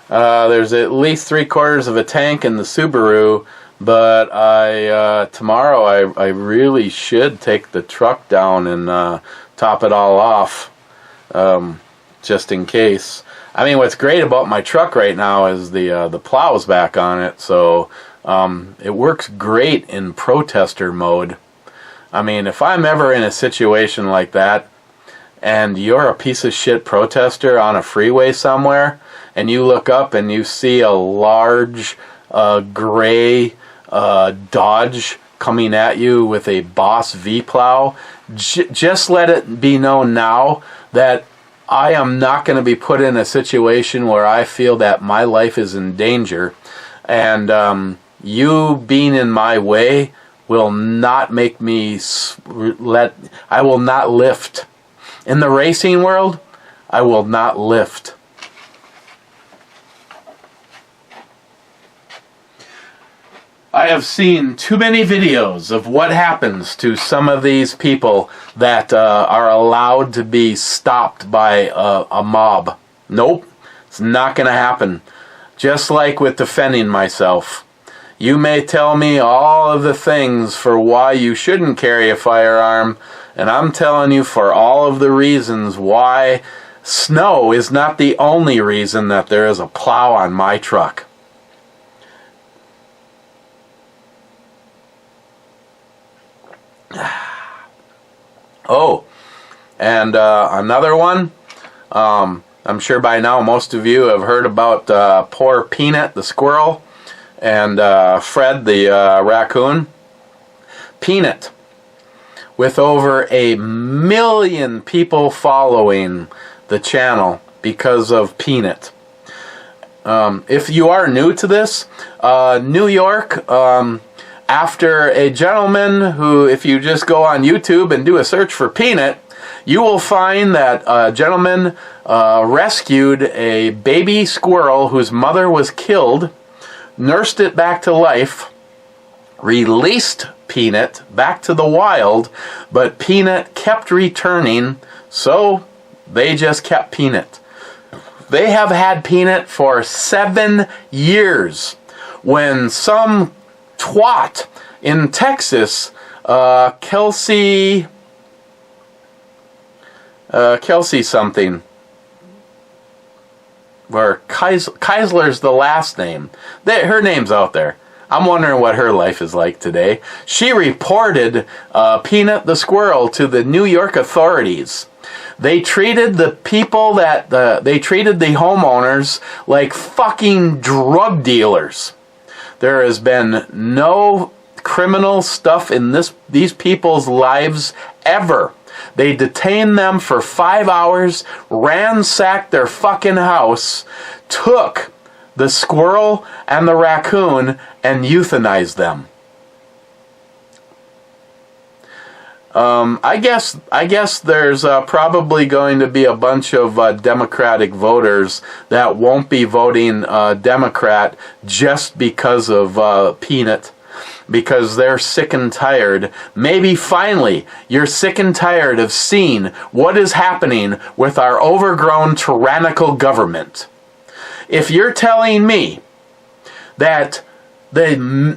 There's at least 3/4 of a tank in the Subaru, but tomorrow I really should take the truck down and top it all off, just in case. I mean, what's great about my truck right now is the plow's back on it, so it works great in protester mode. I mean, if I'm ever in a situation like that, and you're a piece of shit protester on a freeway somewhere, and you look up and you see a large gray Dodge coming at you with a Boss V-plow, just let it be known now that I am not going to be put in a situation where I feel that my life is in danger, and you being in my way will not make me I will not lift. In the racing world, I will not lift. I have seen too many videos of what happens to some of these people that are allowed to be stopped by a mob. Nope, it's not going to happen. Just like with defending myself. You may tell me all of the things for why you shouldn't carry a firearm, and I'm telling you for all of the reasons why snow is not the only reason that there is a plow on my truck. Oh, and another one. I'm sure by now most of you have heard about poor Peanut the squirrel and Fred the raccoon. Peanut, with over 1 million people following the channel because of Peanut. If you are new to this, New York, after a gentleman who, if you just go on YouTube and do a search for peanut, you will find that a gentleman rescued a baby squirrel whose mother was killed, nursed it back to life, released Peanut back to the wild, but Peanut kept returning, so they just kept Peanut. They have had Peanut for 7 years. When some twat in Texas, Kelsey something, or Keisler's the last name. Her name's out there. I'm wondering what her life is like today. She reported Peanut the squirrel to the New York authorities. They treated the people they treated the homeowners like fucking drug dealers. There has been no criminal stuff in these people's lives ever. They detained them for 5 hours, ransacked their fucking house, took the squirrel and the raccoon and euthanized them. I guess there's probably going to be a bunch of Democratic voters that won't be voting Democrat just because of Peanut, because they're sick and tired. Maybe finally you're sick and tired of seeing what is happening with our overgrown tyrannical government. If you're telling me that the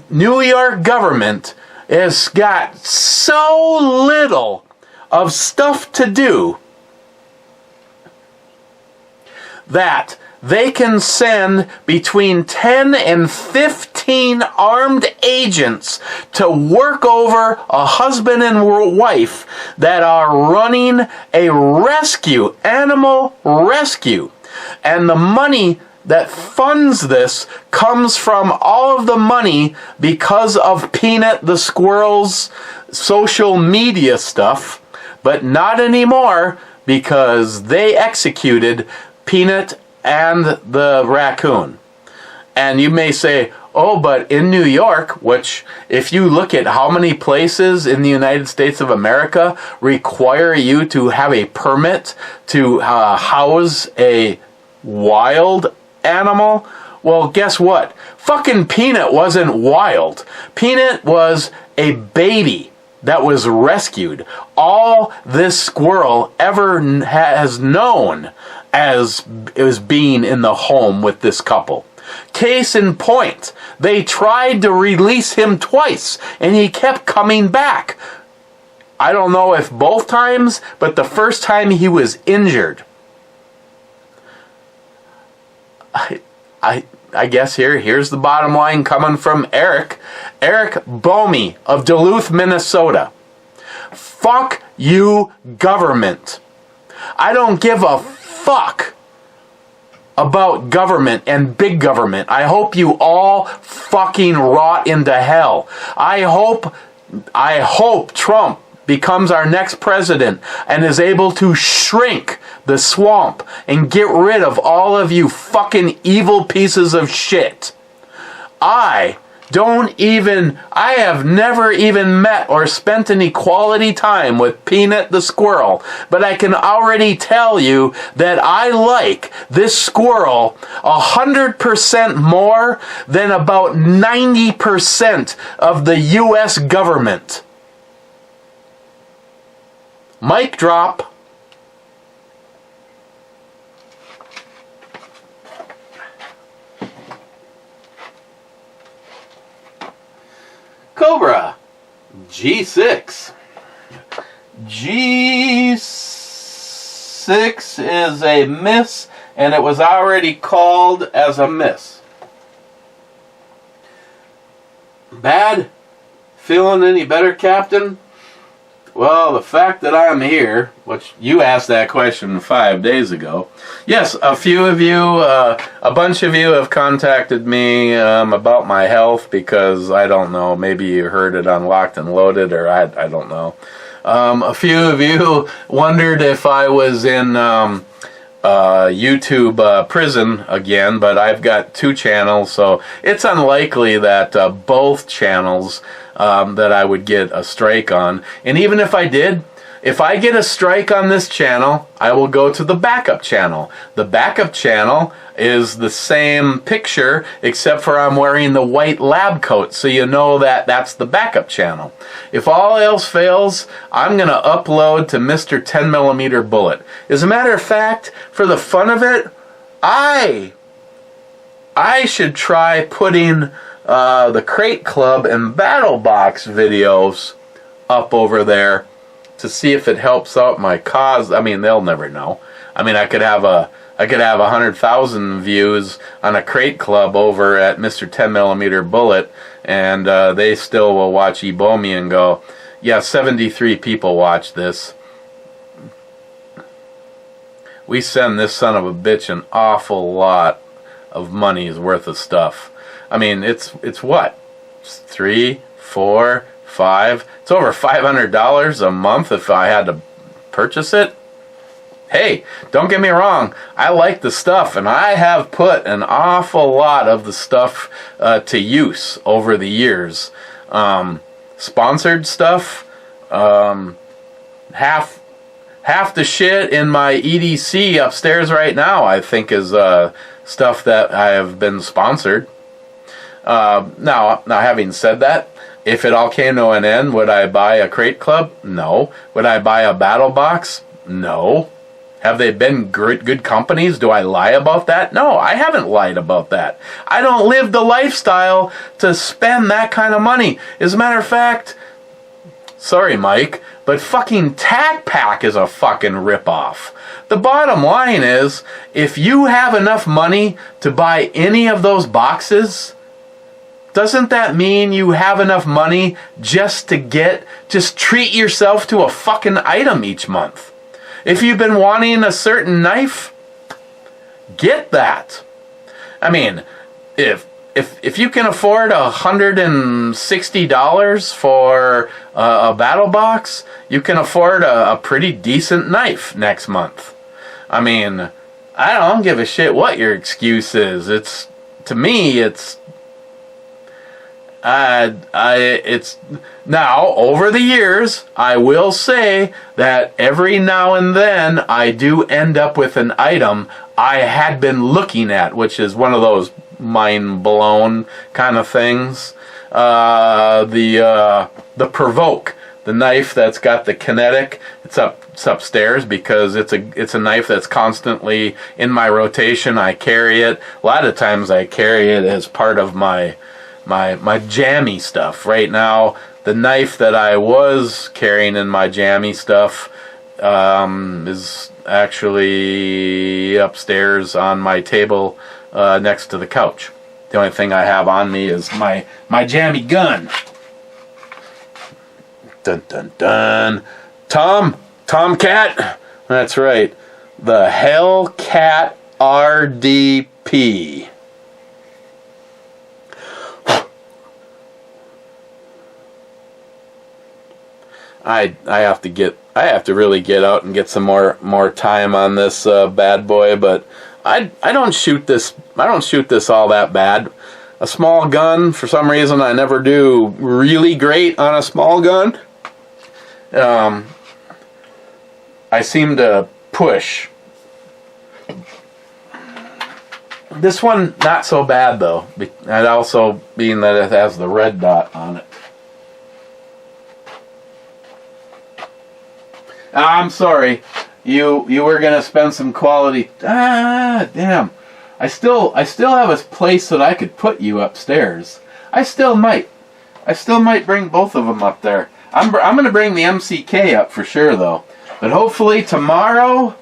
New York government has got so little of stuff to do that they can send between 10 and 15 armed agents to work over a husband and wife that are running a animal rescue, and the money that funds this comes from all of the money because of Peanut the squirrel's social media stuff, but not anymore because they executed Peanut and the raccoon. And you may say, oh, but in New York, which if you look at how many places in the United States of America require you to have a permit to house a wild animal, well, guess what? Fucking Peanut wasn't wild. Peanut was a baby that was rescued. All this squirrel ever has known as being in the home with this couple. Case in point, they tried to release him twice, and he kept coming back. I don't know if both times, but the first time he was injured. I guess here's the bottom line coming from Eric Bomey of Duluth, Minnesota. Fuck you, government. I don't give a fuck about government and big government. I hope you all fucking rot into hell. I hope Trump becomes our next president and is able to shrink the swamp and get rid of all of you fucking evil pieces of shit. I have never even met or spent any quality time with Peanut the squirrel, but I can already tell you that I like this squirrel 100% more than about 90% of the U.S. government. Mic drop. Cobra G6. G6 is a miss, and it was already called as a miss. Bad? Feeling any better, Captain? Well, the fact that I'm here, which you asked that question 5 days ago. Yes, a few of you, a bunch of you have contacted me about my health because, I don't know, maybe you heard it on Locked and Loaded, or I don't know. A few of you wondered if I was in YouTube prison again, but I've got 2 channels, so it's unlikely that both channels that I would get a strike on. And even if I did, if I get a strike on this channel, I will go to the backup channel. The backup channel is the same picture, except for I'm wearing the white lab coat, so you know that that's the backup channel. If all else fails, I'm going to upload to Mr. 10mm Bullet. As a matter of fact, for the fun of it, I should try putting the Crate Club and Battle Box videos up over there to see if it helps out my cause. I mean, they'll never know. I mean, I could have 100,000 views on a Crate Club over at Mr. 10mm Bullet, and they still will watch Ebomi and go, yeah, 73 people watch this. We send this son of a bitch an awful lot of money's worth of stuff. I mean, it's what? 3, 4, 5. It's over $500 a month if I had to purchase it. Hey, don't get me wrong, I like the stuff, and I have put an awful lot of the stuff to use over the years. Sponsored stuff, half the shit in my EDC upstairs right now, I think, is stuff that I have been sponsored. Now, having said that, if it all came to an end, would I buy a Crate Club? No. Would I buy a Battle Box? No. Have they been good companies? Do I lie about that? No, I haven't lied about that. I don't live the lifestyle to spend that kind of money. As a matter of fact, sorry, Mike, but fucking Tac Pack is a fucking ripoff. The bottom line is, if you have enough money to buy any of those boxes, doesn't that mean you have enough money just treat yourself to a fucking item each month? If you've been wanting a certain knife, get that. I mean, if you can afford $160 for a battle box, you can afford a pretty decent knife next month. I mean, I don't give a shit what your excuse is. To me, it's now, over the years, I will say that every now and then I do end up with an item I had been looking at, which is one of those mind blown kind of things. The Provoke, the knife that's got the kinetic, it's upstairs because it's a knife that's constantly in my rotation. I carry it. A lot of times I carry it as part of my jammy stuff. Right now, the knife that I was carrying in my jammy stuff is actually upstairs on my table next to the couch. The only thing I have on me is my jammy gun. Dun dun dun. Tomcat. That's right. The Hellcat RDP. I have to really get out and get some more time on this bad boy, but I don't shoot this all that bad. A small gun, for some reason I never do really great on a small gun. I seem to push. This one not so bad though, and also being that it has the red dot on it. I'm sorry. You were gonna spend some quality. Damn. I still have a place that I could put you upstairs. I still might bring both of them up there. I'm gonna bring the MCK up for sure though. But hopefully tomorrow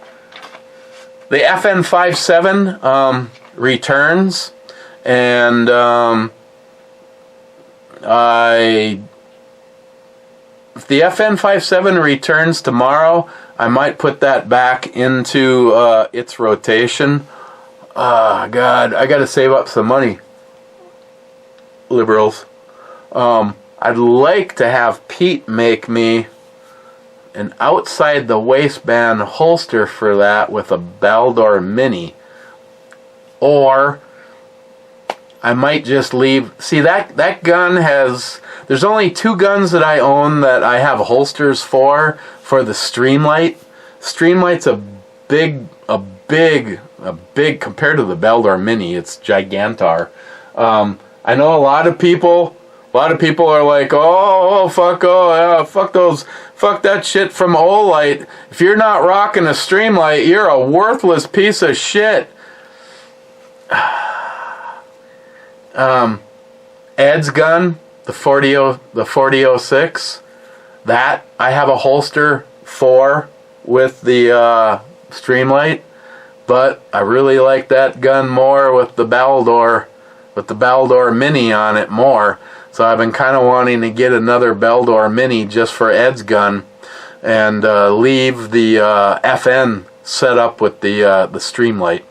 the FN57 returns, and if the FN57 returns tomorrow, I might put that back into its rotation. God, I gotta save up some money, liberals. I'd like to have Pete make me an outside the waistband holster for that with a Baldor Mini, or I might just leave. See, that gun has. There's only 2 guns that I own that I have holsters for the Streamlight. Streamlight's a big compared to the Baldor Mini. It's gigantar. I know a lot of people are like, fuck that shit from Olight. If you're not rocking a Streamlight, you're a worthless piece of shit. Ed's gun, the 4006, that I have a holster for with the Streamlight, but I really like that gun more with the Baldor Mini on it more. So I've been kind of wanting to get another Baldor Mini just for Ed's gun, and leave the FN set up with the Streamlight.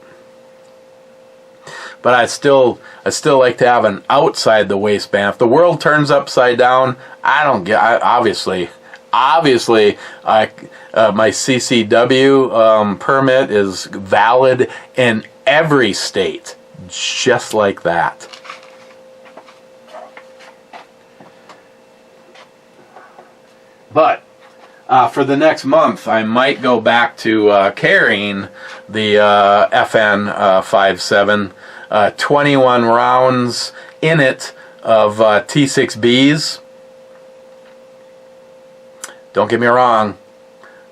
But I still like to have an outside the waistband. If the world turns upside down, obviously my CCW permit is valid in every state, just like that. But for the next month, I might go back to carrying the FN 5.7, 21 rounds in it of T6Bs. Don't get me wrong,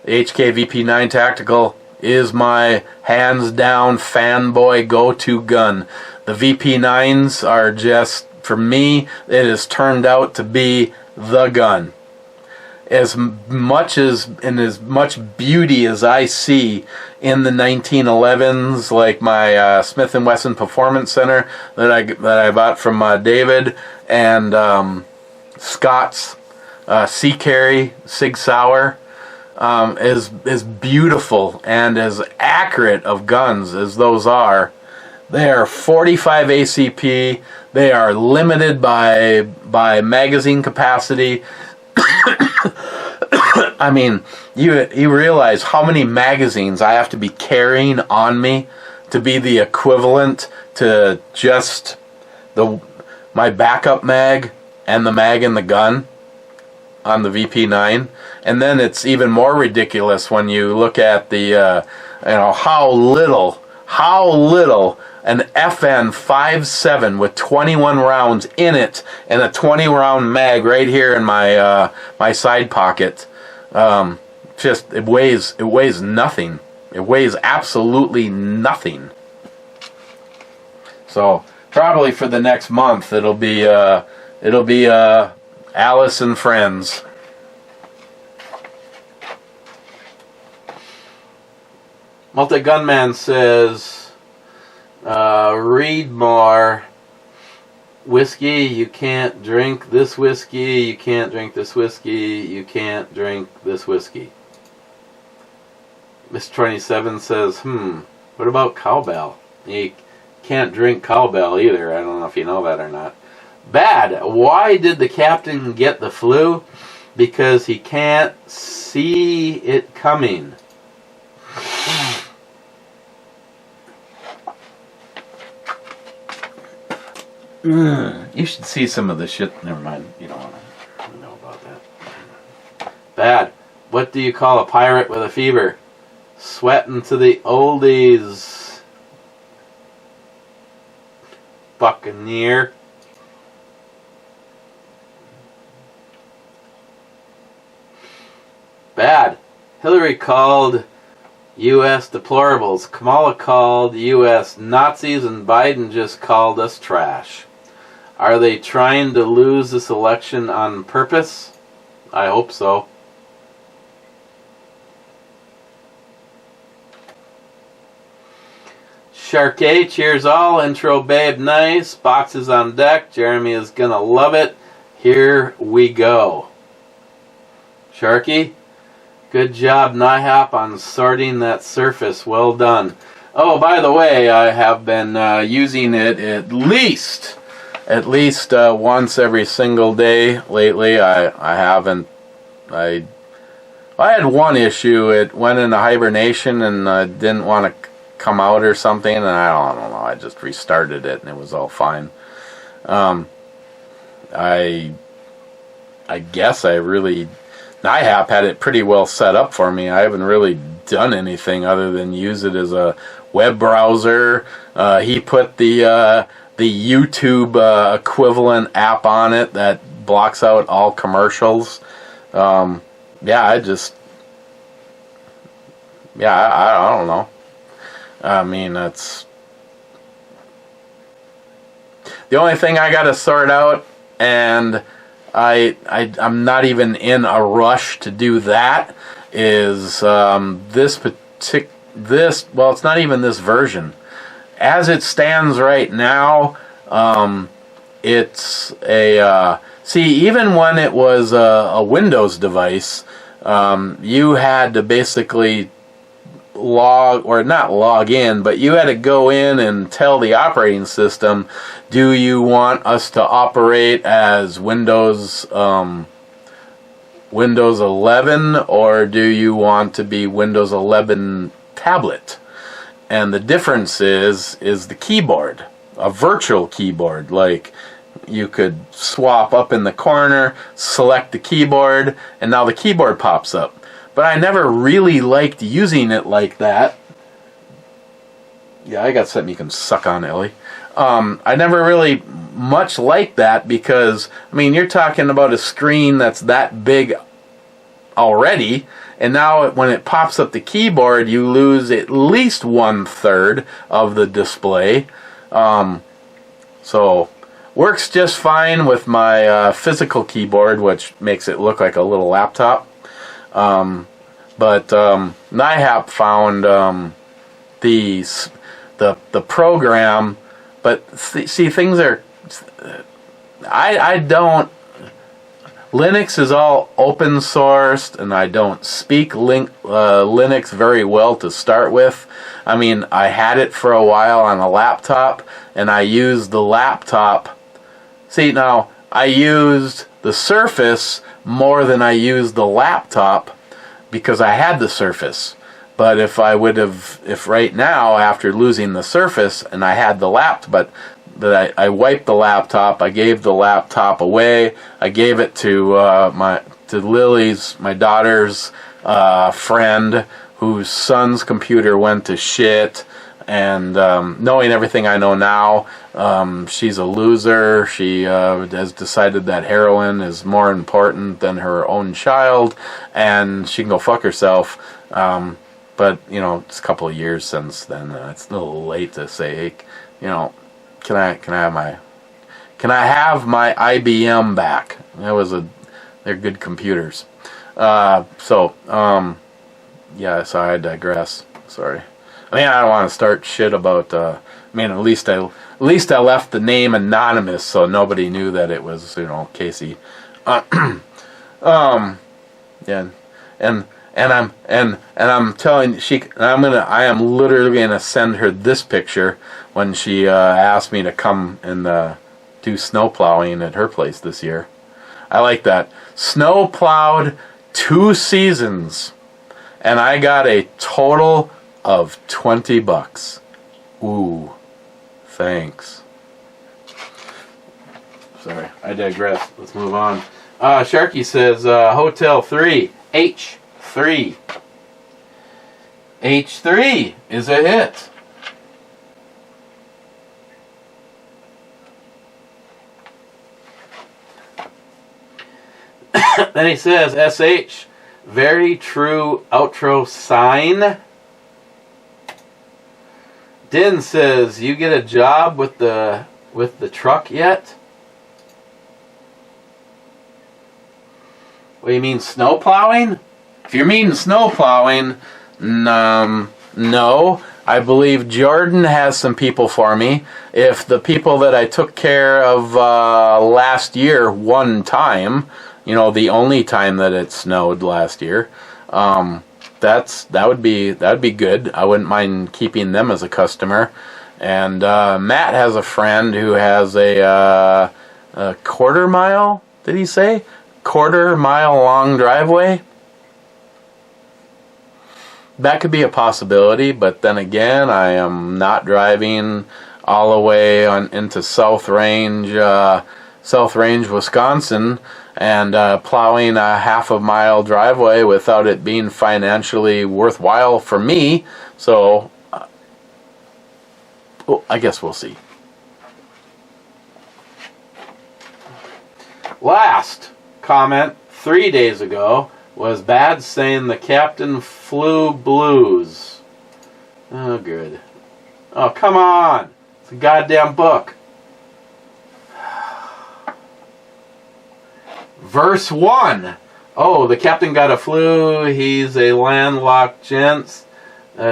the HK VP9 Tactical is my hands-down fanboy go-to gun. The VP9s are just, for me, it has turned out to be the gun. As much beauty as I see in the 1911s, like my Smith & Wesson Performance Center that I bought from David, and Scott's Sea Carry Sig Sauer, as beautiful and as accurate of guns as those are. They are 45 ACP. They are limited by magazine capacity. I mean, you realize how many magazines I have to be carrying on me to be the equivalent to just my backup mag and the mag in the gun on the VP9. And then it's even more ridiculous when you look at the how little an FN 5.7 with 21 rounds in it and a 20 round mag right here in my my side pocket. It weighs nothing. It weighs absolutely nothing. So probably for the next month it'll be Alice and Friends. Multi-Gunman says, read more. Whiskey, you can't drink this whiskey, you can't drink this whiskey, you can't drink this whiskey. Mr. 27 says, what about cowbell? You can't drink cowbell either. I don't know if you know that or not. Bad. Why did the captain get the flu? Because he can't see it coming. You should see some of the shit. Never mind. You don't want to know about that. Bad. What do you call a pirate with a fever? Sweating to the oldies. Buccaneer. Bad. Hillary called U.S. deplorables. Kamala called U.S. Nazis, and Biden just called us trash. Are they trying to lose this election on purpose? I hope so. Sharkey, cheers all. Intro babe, nice. Boxes on deck. Jeremy is gonna love it. Here we go. Sharky, good job, NIHOP, on sorting that surface. Well done. Oh, by the way, I have been using it at least once every single day lately. I I had one issue. It went into hibernation and didn't want to come out or something, and I don't know. I just restarted it and it was all fine. I guess NIHAP had it pretty well set up for me. I haven't really done anything other than use it as a web browser. He put the YouTube equivalent app on it that blocks out all commercials. I don't know. I mean, that's the only thing I got to sort out, and I'm not even in a rush to do that, is it's not even this version. As it stands right now, it's even when it was a Windows device, you had to basically not log in, but you had to go in and tell the operating system, do you want us to operate as Windows 11, or do you want to be Windows 11 tablet? And the difference is the keyboard, a virtual keyboard. Like, you could swap up in the corner, select the keyboard, and now the keyboard pops up. But I never really liked using it like that. Yeah, I got something you can suck on, Ellie. I never really much liked that because, I mean, you're talking about a screen that's that big already, and now when it pops up the keyboard, you lose at least 1/3 of the display. So, works just fine with my physical keyboard, which makes it look like a little laptop. But NIHAP found the program, but see, things are, I don't, Linux is all open sourced, and I don't speak Linux very well to start with. I mean, I had it for a while on a laptop, and I used the laptop. See, now, I used the Surface more than I used the laptop because I had the Surface. But if right now, after losing the Surface, and I had the laptop, but I wiped the laptop, I gave the laptop away, I gave it to Lily's, my daughter's friend, whose son's computer went to shit, and knowing everything I know now, she's a loser. She has decided that heroin is more important than her own child, and she can go fuck herself. But, it's a couple of years since then. It's a little late to say, hey, can I have my IBM back? They're good computers. So I digress. Sorry. I mean, I don't want to start shit about. At least I left the name anonymous, so nobody knew that it was, Casey. Yeah, and I'm telling I am literally gonna send her this picture when she asked me to come and do snow plowing at her place this year. I like that. Snow plowed 2 seasons, and I got a total of $20. Ooh, thanks. Sorry, I digress. Let's move on. Sharky says Hotel 3 H3. H3 is a hit. Then he says SH, very true outro sign. Din says, you get a job with the truck yet? What do you mean, snow plowing? If you're meaning snow plowing, no. I believe Jordan has some people for me. If the people that I took care of last year one time, the only time that it snowed last year, that would be good. I wouldn't mind keeping them as a customer. And Matt has a friend who has a quarter mile. Did he say quarter mile long driveway? that could be a possibility, but then again, I am not driving all the way into South Range, Wisconsin, and plowing a half-a-mile driveway without it being financially worthwhile for me. So, well, I guess we'll see. Last comment 3 days ago was Bad saying the captain flew blues. Oh, good. Oh, come on. It's a goddamn book. Verse 1. Oh, the captain got a flu. He's a landlocked gent,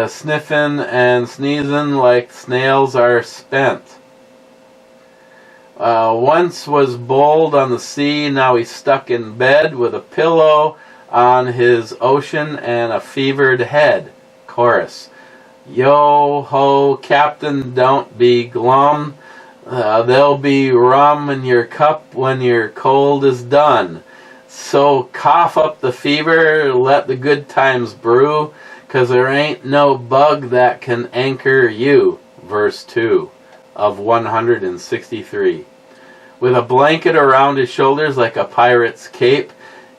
sniffing and sneezing like snails are spent. Once was bold on the sea, now he's stuck in bed with a pillow on his ocean and a fevered head. Chorus. Yo ho, captain, don't be glum. There'll be rum in your cup when your cold is done. So cough up the fever, let the good times brew, 'cause there ain't no bug that can anchor you. Verse 2 of 163. With a blanket around his shoulders like a pirate's cape,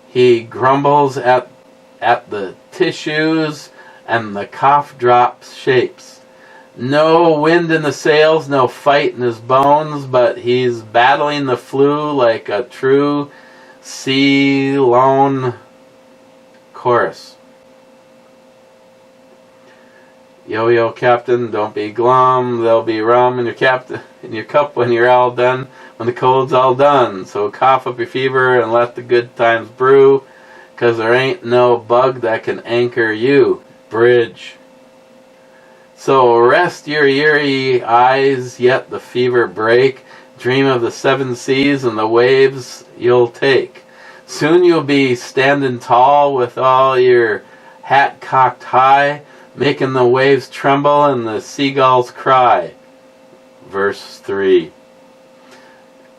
he grumbles at the tissues and the cough drops shapes. No wind in the sails, no fight in his bones, but he's battling the flu like a true sea lone. Chorus. Yo yo captain, don't be glum, there'll be rum in your cup when you're all done, when the cold's all done. So cough up your fever and let the good times brew, 'cause there ain't no bug that can anchor you. Bridge. So rest your eerie eyes, yet the fever break. Dream of the 7 seas and the waves you'll take. Soon you'll be standing tall with all your hat cocked high, making the waves tremble and the seagulls cry. Verse 3.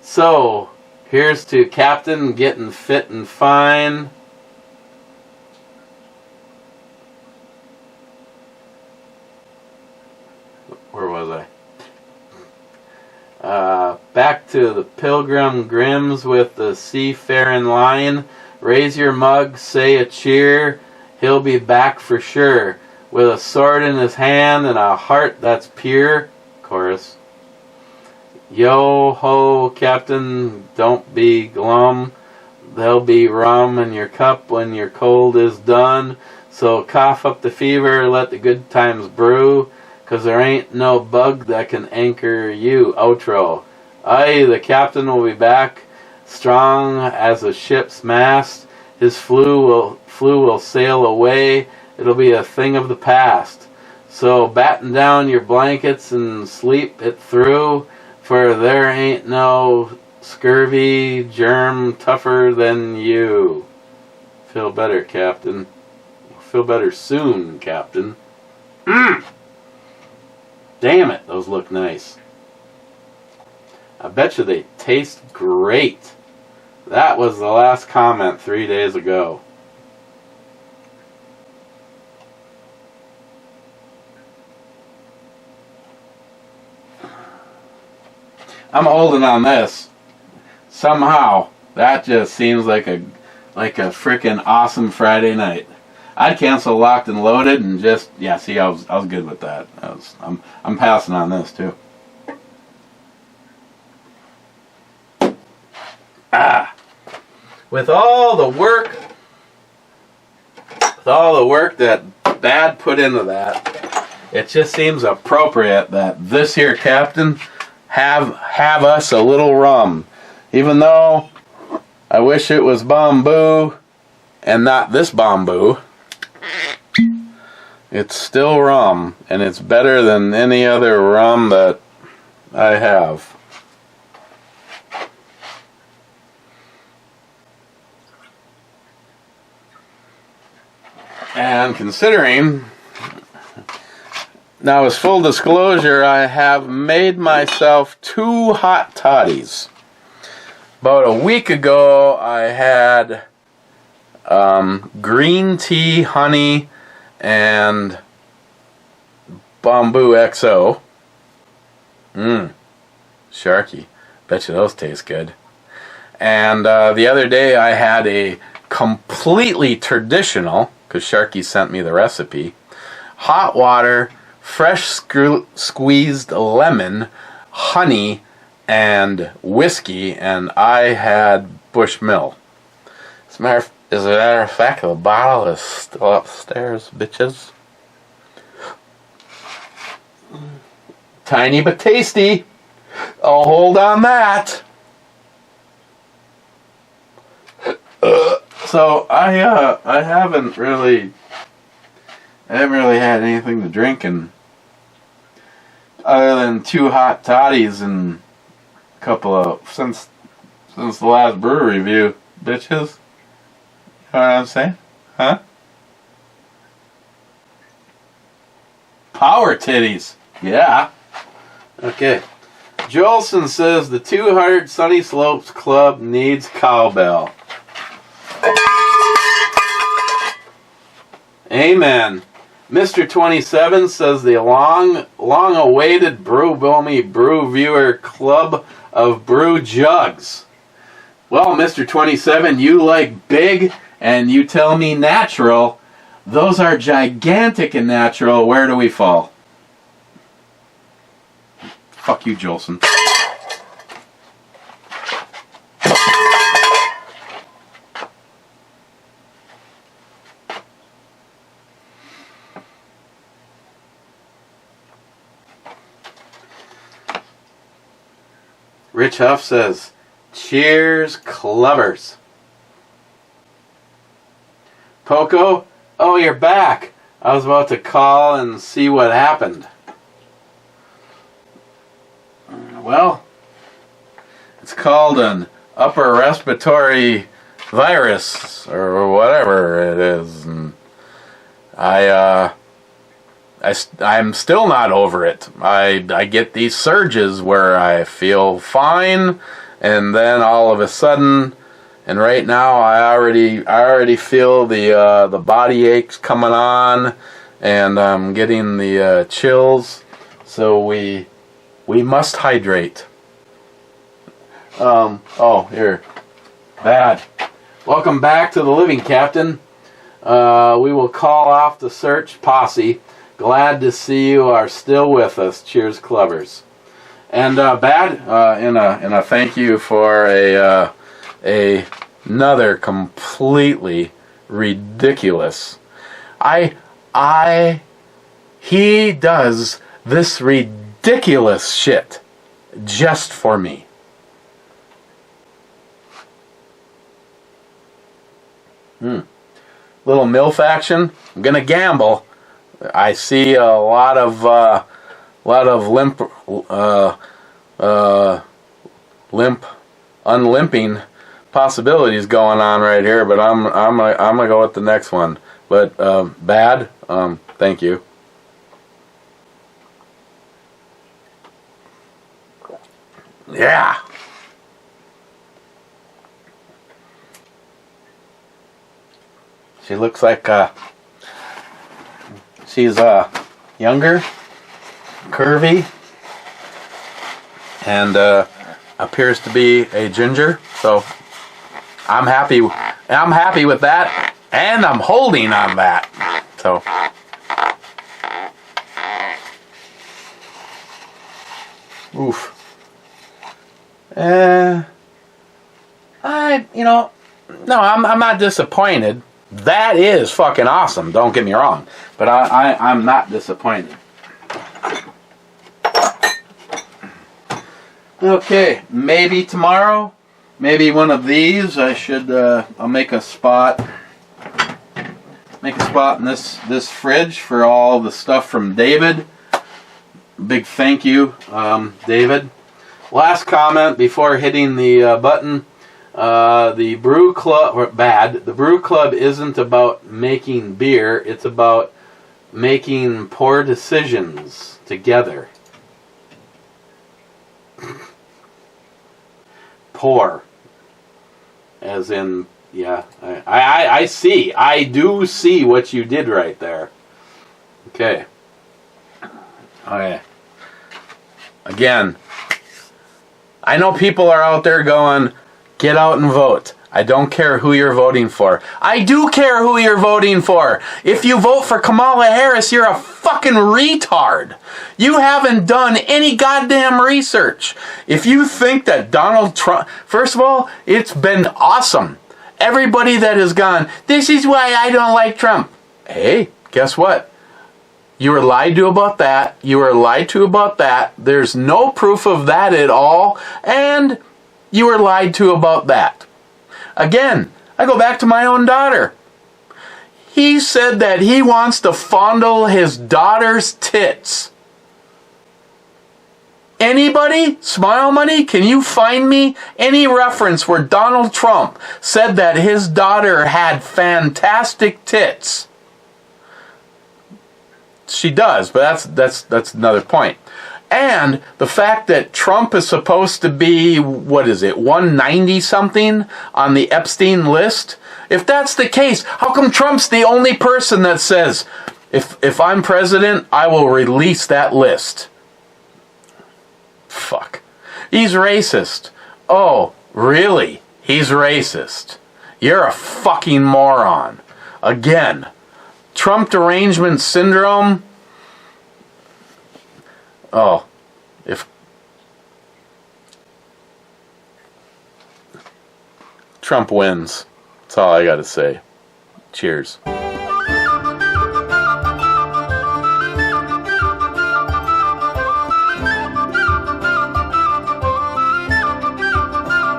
So, here's to Captain getting fit and fine. Where was I? Back to the Pilgrim Grims with the seafaring line. Raise your mug, say a cheer. He'll be back for sure, with a sword in his hand and a heart that's pure. Chorus. Yo ho, captain, don't be glum. There'll be rum in your cup when your cold is done. So cough up the fever, let the good times brew, 'cause there ain't no bug that can anchor you. Outro. Aye, the captain will be back, strong as a ship's mast. His flu will sail away. It'll be a thing of the past. So batten down your blankets and sleep it through, for there ain't no scurvy germ tougher than you. Feel better, Captain. Feel better soon, Captain. Damn it, those look nice. I bet you they taste great. That was the last comment 3 days ago. I'm holding on this. Somehow, that just seems like a freaking awesome Friday night. I'd cancel Locked and Loaded and just, yeah, see, I was good with that. I'm passing on this too. With all the work that Bad put into that, it just seems appropriate that this here captain have us a little rum. Even though I wish it was bamboo and not this bamboo, it's still rum, and it's better than any other rum that I have. And considering, now as full disclosure, I have made myself 2 hot toddies. About a week ago, I had green tea, honey, and Bamboo XO. Sharky. Bet you those taste good. And the other day I had a completely traditional, because Sharky sent me the recipe, hot water, fresh squeezed lemon, honey, and whiskey, and I had Bushmill. As a matter of fact, the bottle is still upstairs, bitches. Tiny but tasty. I'll hold on that. So I haven't really had anything to drink other than 2 hot toddies and a couple of since the last brew review, bitches. You know what I'm saying? Huh? Power titties. Yeah. Okay. Jolson says the 200 Sunny Slopes Club needs cowbell. Amen. Mr. 27 says the long-awaited Brew Bomi Brew Viewer Club of Brew Jugs. Well, Mr. 27, you like big and you tell me natural. Those are gigantic and natural. Where do we fall? Fuck you, Jolson. Rich Huff says, cheers, clubbers. Poco, oh, you're back. I was about to call and see what happened. Well, it's called an upper respiratory virus or whatever it is. And I'm still not over it. I get these surges where I feel fine, and then all of a sudden, and right now I already feel the body aches coming on, and I'm getting the chills. So we must hydrate. Oh, here, bad. Welcome back to the Living Captain. We will call off the search posse. Glad to see you are still with us. Cheers, clubbers. And Bad, in a thank you for another completely ridiculous. He does this ridiculous shit just for me. Little MILF action. I'm gonna gamble. I see a lot of unlimping possibilities going on right here, but I'm gonna go with the next one. But Bad, thank you. Yeah. She looks like she's younger, curvy, and appears to be a ginger. So I'm happy with that, and I'm holding on that. So oof. I'm not disappointed. That is fucking awesome, don't get me wrong. But I'm not disappointed. Okay, maybe tomorrow, maybe one of these, I'll make a spot. Make a spot in this fridge for all the stuff from David. Big thank you, David. Last comment before hitting the button. The Brew Club, the Brew Club isn't about making beer, it's about making poor decisions together. Poor. As in, yeah, I do see what you did right there. Okay. Again, I know people are out there going, get out and vote. I don't care who you're voting for. I do care who you're voting for. If you vote for Kamala Harris, you're a fucking retard. You haven't done any goddamn research. If you think that Donald Trump... First of all, it's been awesome. Everybody that has gone, this is why I don't like Trump. Hey, guess what? You were lied to about that. You were lied to about that. There's no proof of that at all. And you were lied to about that. Again, I go back to my own daughter. He said that he wants to fondle his daughter's tits. Anybody? Smile Money? Can you find me any reference where Donald Trump said that his daughter had fantastic tits? She does, but that's another point. And the fact that Trump is supposed to be, 190 something on the Epstein list? If that's the case, how come Trump's the only person that says, if I'm president, I will release that list? Fuck. He's racist. Oh, really? He's racist. You're a fucking moron. Again, Trump derangement syndrome. Oh, if Trump wins, that's all I gotta say. Cheers.